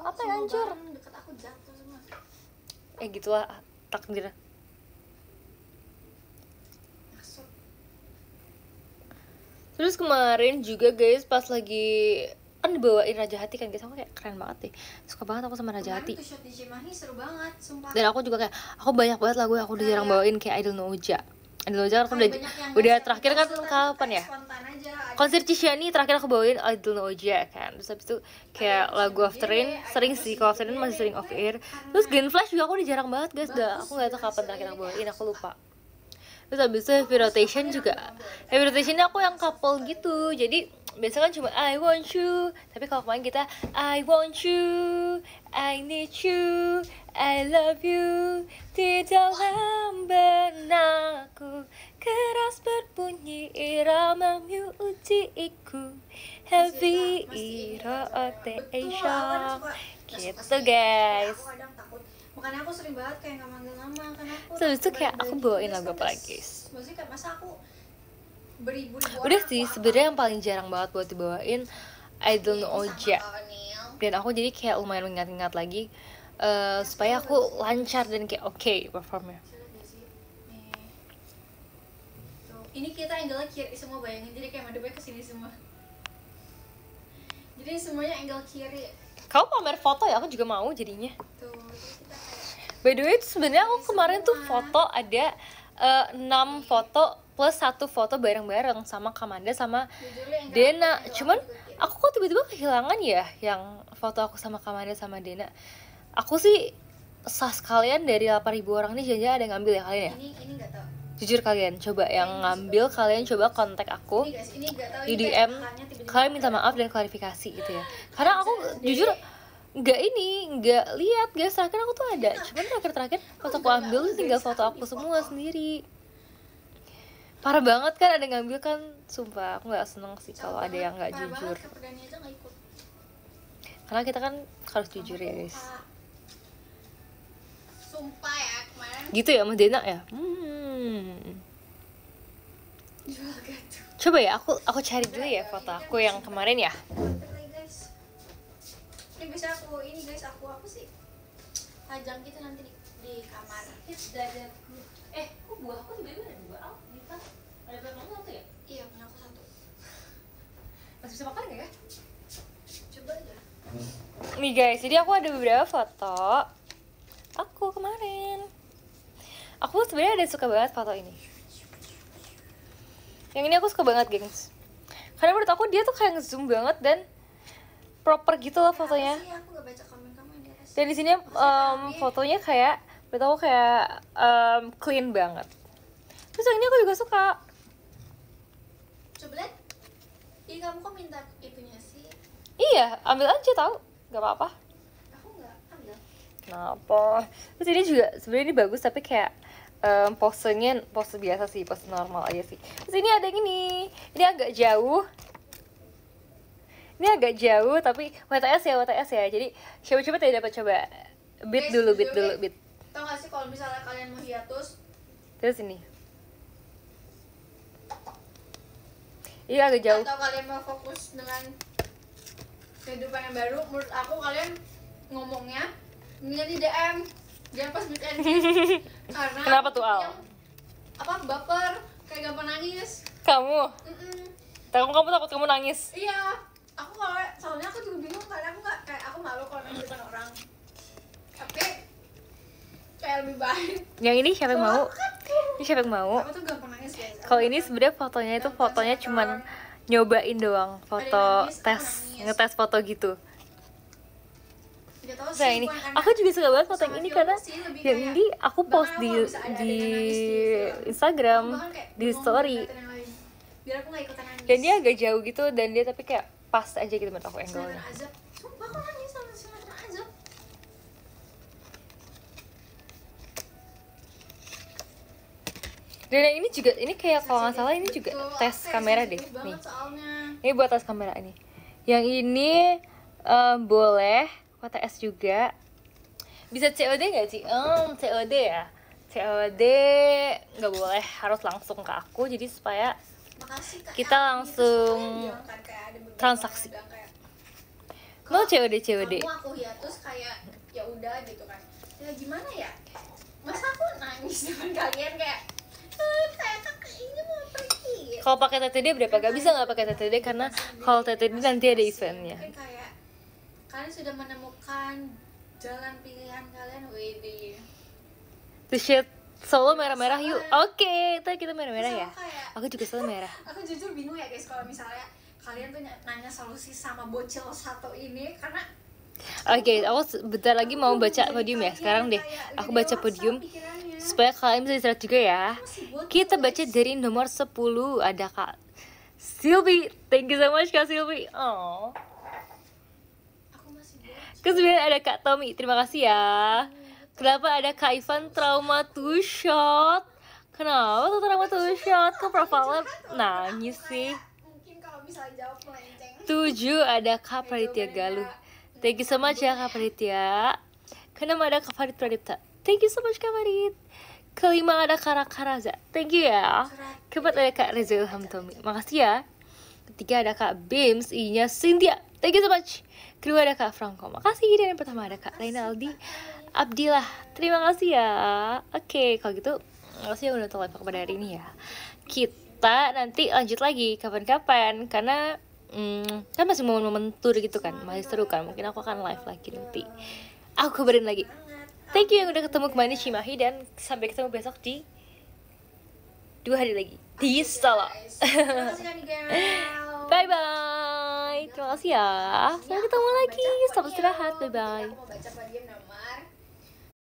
Apa ya anjir? Deket aku jatuh semua. Gitulah takdir. Terus kemarin juga guys pas lagi kan dibawain Raja Hati kan guys, aku kayak keren banget deh, suka banget aku sama Raja Hati. Kemarin tuh shot di Cimahi seru banget, sumpah. Dan aku juga kayak, aku banyak banget lagu yang aku udah jarang bawain kayak Idol No Uja. Idol No Uja aku udah terakhir kan kapan ya? Konser Ciciani terakhir aku bawain Idol No Uja kan. Terus habis itu kayak lagu After Rain sering sih, kalau After Rain masih sering off air. Terus Green Flash juga aku udah jarang banget guys, aku nggak tahu kapan terakhir aku bawain, aku lupa. Terus habis itu Heavy Rotation juga. Heavy Rotationnya aku yang couple gitu. Jadi biasanya kan cuma I want you, tapi kalau kemarin kita I want you, I need you, I love you. Di dalam benakku keras berbunyi iramamu ujiku. Heavy Rotation gitu guys. Makanya aku sering banget kayak nggak manggil-nama karena aku Terus itu kayak aku bawain lagu apa lagi guys? Maksudnya kayak masa aku beribu-ribu Udah sih sebenarnya yang paling jarang banget buat dibawain Idol No Oja. Dan aku jadi kayak lumayan mengingat-ingat lagi supaya aku lancar dan kayak oke performnya. Ini kita angle kiri semua, bayangin, jadi kayak madepnya kesini semua. Jadi semuanya angle kiri. Kau pamer foto ya, aku juga mau jadinya. Tuh, By the way, sebenarnya aku kemarin tuh foto ada 6 foto plus 1 foto bareng-bareng sama Kamanda sama Dena. Cuman aku kok tiba-tiba kehilangan ya yang foto aku sama Kamanda sama Dena. Aku sih sas kalian dari 8.000 orang ini jangan ada yang ngambil ya kalian ya? Ini nggak tahu. Jujur kalian, coba yang ngambil kalian coba kontak aku Ini nggak tahu, di DM, kalian minta maaf dan klarifikasi gitu ya. Karena aku jujur nggak lihat guys, terakhir aku tuh ada, cuman terakhir foto aku ambil tuh tinggal foto aku semua sendiri. Parah banget kan, ada yang ngambil kan, sumpah aku nggak seneng sih kalau ada yang nggak jujur. Karena kita kan harus jujur ya guys. Sumpah ya kemarin. Gitu ya Mas Dena ya. Coba ya aku cari dulu ya foto aku yang kemarin ya. Ini bisa aku ini guys, aku apa sih pajang gitu nanti di di kamar. Dadaku. Kok buah aku tiba-tiba ada dua al di tas? Ada berapa kamu satu ya? Iya, punya aku satu. Masih bisa makan nggak ya? Coba aja. Nih guys, jadi aku ada beberapa foto aku kemarin. Aku sebenarnya ada suka banget foto ini. Yang ini aku suka banget, gengs. Karena menurut aku dia tuh kayak nge-zoom banget dan proper gitu loh fotonya. Apa sih? Aku gak baca komen-komen di atas. Dan di sini fotonya kayak, menurut aku kayak clean banget. Terus yang ini aku juga suka. Coba lihat. Ih, kamu kok minta itunya sih? Iya, ambil aja tau, nggak apa-apa. Aku nggak ambil. Kenapa? Terus ini juga sebenarnya ini bagus tapi kayak posenya pose biasa sih, pose normal aja sih. Terus ini ada yang ini agak jauh. Ini agak jauh tapi WTS ya. Jadi coba-coba tidak dapat coba. Beat Guys, dulu. Tau gak sih kalau misalnya kalian mau hiatus, Terus ini. Iya agak jauh. atau kalian mau fokus dengan kehidupan yang baru, menurut aku kalian ngomongnya mendingan di DM, jangan pas meet and greet. Karena Kenapa tuh, Al? yang baper, kayak gampang nangis. Kamu kamu takut kamu nangis. Iya, aku kalau soalnya aku juga bingung karena aku nggak kayak aku malu kalau nangis depan orang. Tapi kayak lebih baik. Yang ini siapa yang mau? Ini siapa yang mau? Aku tuh gampang nangis guys. Kalau ini sebenarnya fotonya itu fotonya cuman nyobain doang, foto tes, ngetes foto gitu. Gak tahu Nah ini, aku juga suka banget foto yang ini karena yang ini aku post di Instagram, di story. Biar aku gak ikutan nangis. Dan dia agak jauh gitu dan dia tapi kayak pas aja gitu menurut aku angle-nya. Sinetron Azab. Sumpah aku nangis sama sinetron Azab. Dan yang ini juga, ini kayak kalau nggak salah ini juga Betul, tes kayak kamera deh sensitif banget nih. soalnya. Ini buat tes kamera ini. Yang ini boleh WTS juga. Bisa COD nggak sih? COD ya. COD nggak boleh, harus langsung ke aku. Jadi supaya Makasih, Kak. kita langsung Bilang kan kayak ada beberapa transaksi. yang bilang kayak, no COD. kamu aku hiatus kayak ya udah gitu kan. Ya gimana ya? Masa aku nangis depan kalian kayak kayak kakak ini mau pergi. Kalau pakai TTD berapa? Gak bisa nggak pakai TTD karena kalau TTD nanti ada eventnya. Mungkin kayak kalian sudah menemukan jalan pilihan kalian, Widi. T-shirt solo merah-merah yuk. Oke, ntar kita merah-merah ya. Aku juga solo merah. Aku jujur bingung ya guys kalau misalnya kalian tuh nanya solusi sama bocil satu ini karena Oke, aku bentar lagi mau baca podium ya. Sekarang deh, aku baca podium supaya kalian bisa istirahat juga ya. Kita baca dari nomor 10 ada Kak Silvi. Thank you so much Kak Silvi. Oh. aku masih bocil. Ke-9 ada Kak Tommy. Terima kasih ya. Kenapa ada Kak Ivan trauma 2 shot? Kenapa tuh trauma 2 shot? Kok profilnya nangis sih? Mungkin kalau misalnya jawab melenceng. 7 ada Kak Praditya Galuh. Thank you so much ya Kak Praditya. Ke-6 ada Kak Farid Pradipta. Thank you so much Kak Farid. Ke-5 ada Kak Raka Raza. Thank you ya. Ke-4 ada Kak Reza Ilham Tommy. Makasih ya. Ke-3 ada Kak Bims I-nya Cynthia. Thank you so much. Kedua ada Kak Franco. Makasih. Dan yang pertama ada Kak Reynaldi Abdillah. Terima kasih ya. Oke, kalau gitu makasih yang udah nonton live aku pada hari ini ya. Kita nanti lanjut lagi kapan-kapan karena kan masih momen-momen tour gitu kan, masih seru kan. Mungkin aku akan live lagi nanti. Aku kabarin lagi. Thank you yang udah ketemu kembali Cimahi dan sampai ketemu besok di 2 hari lagi di Solo. Terima kasih Kak Girl. Bye bye. Terima kasih ya. Sampai ketemu lagi. Selamat istirahat. Bye bye. Aku mau baca podium nomor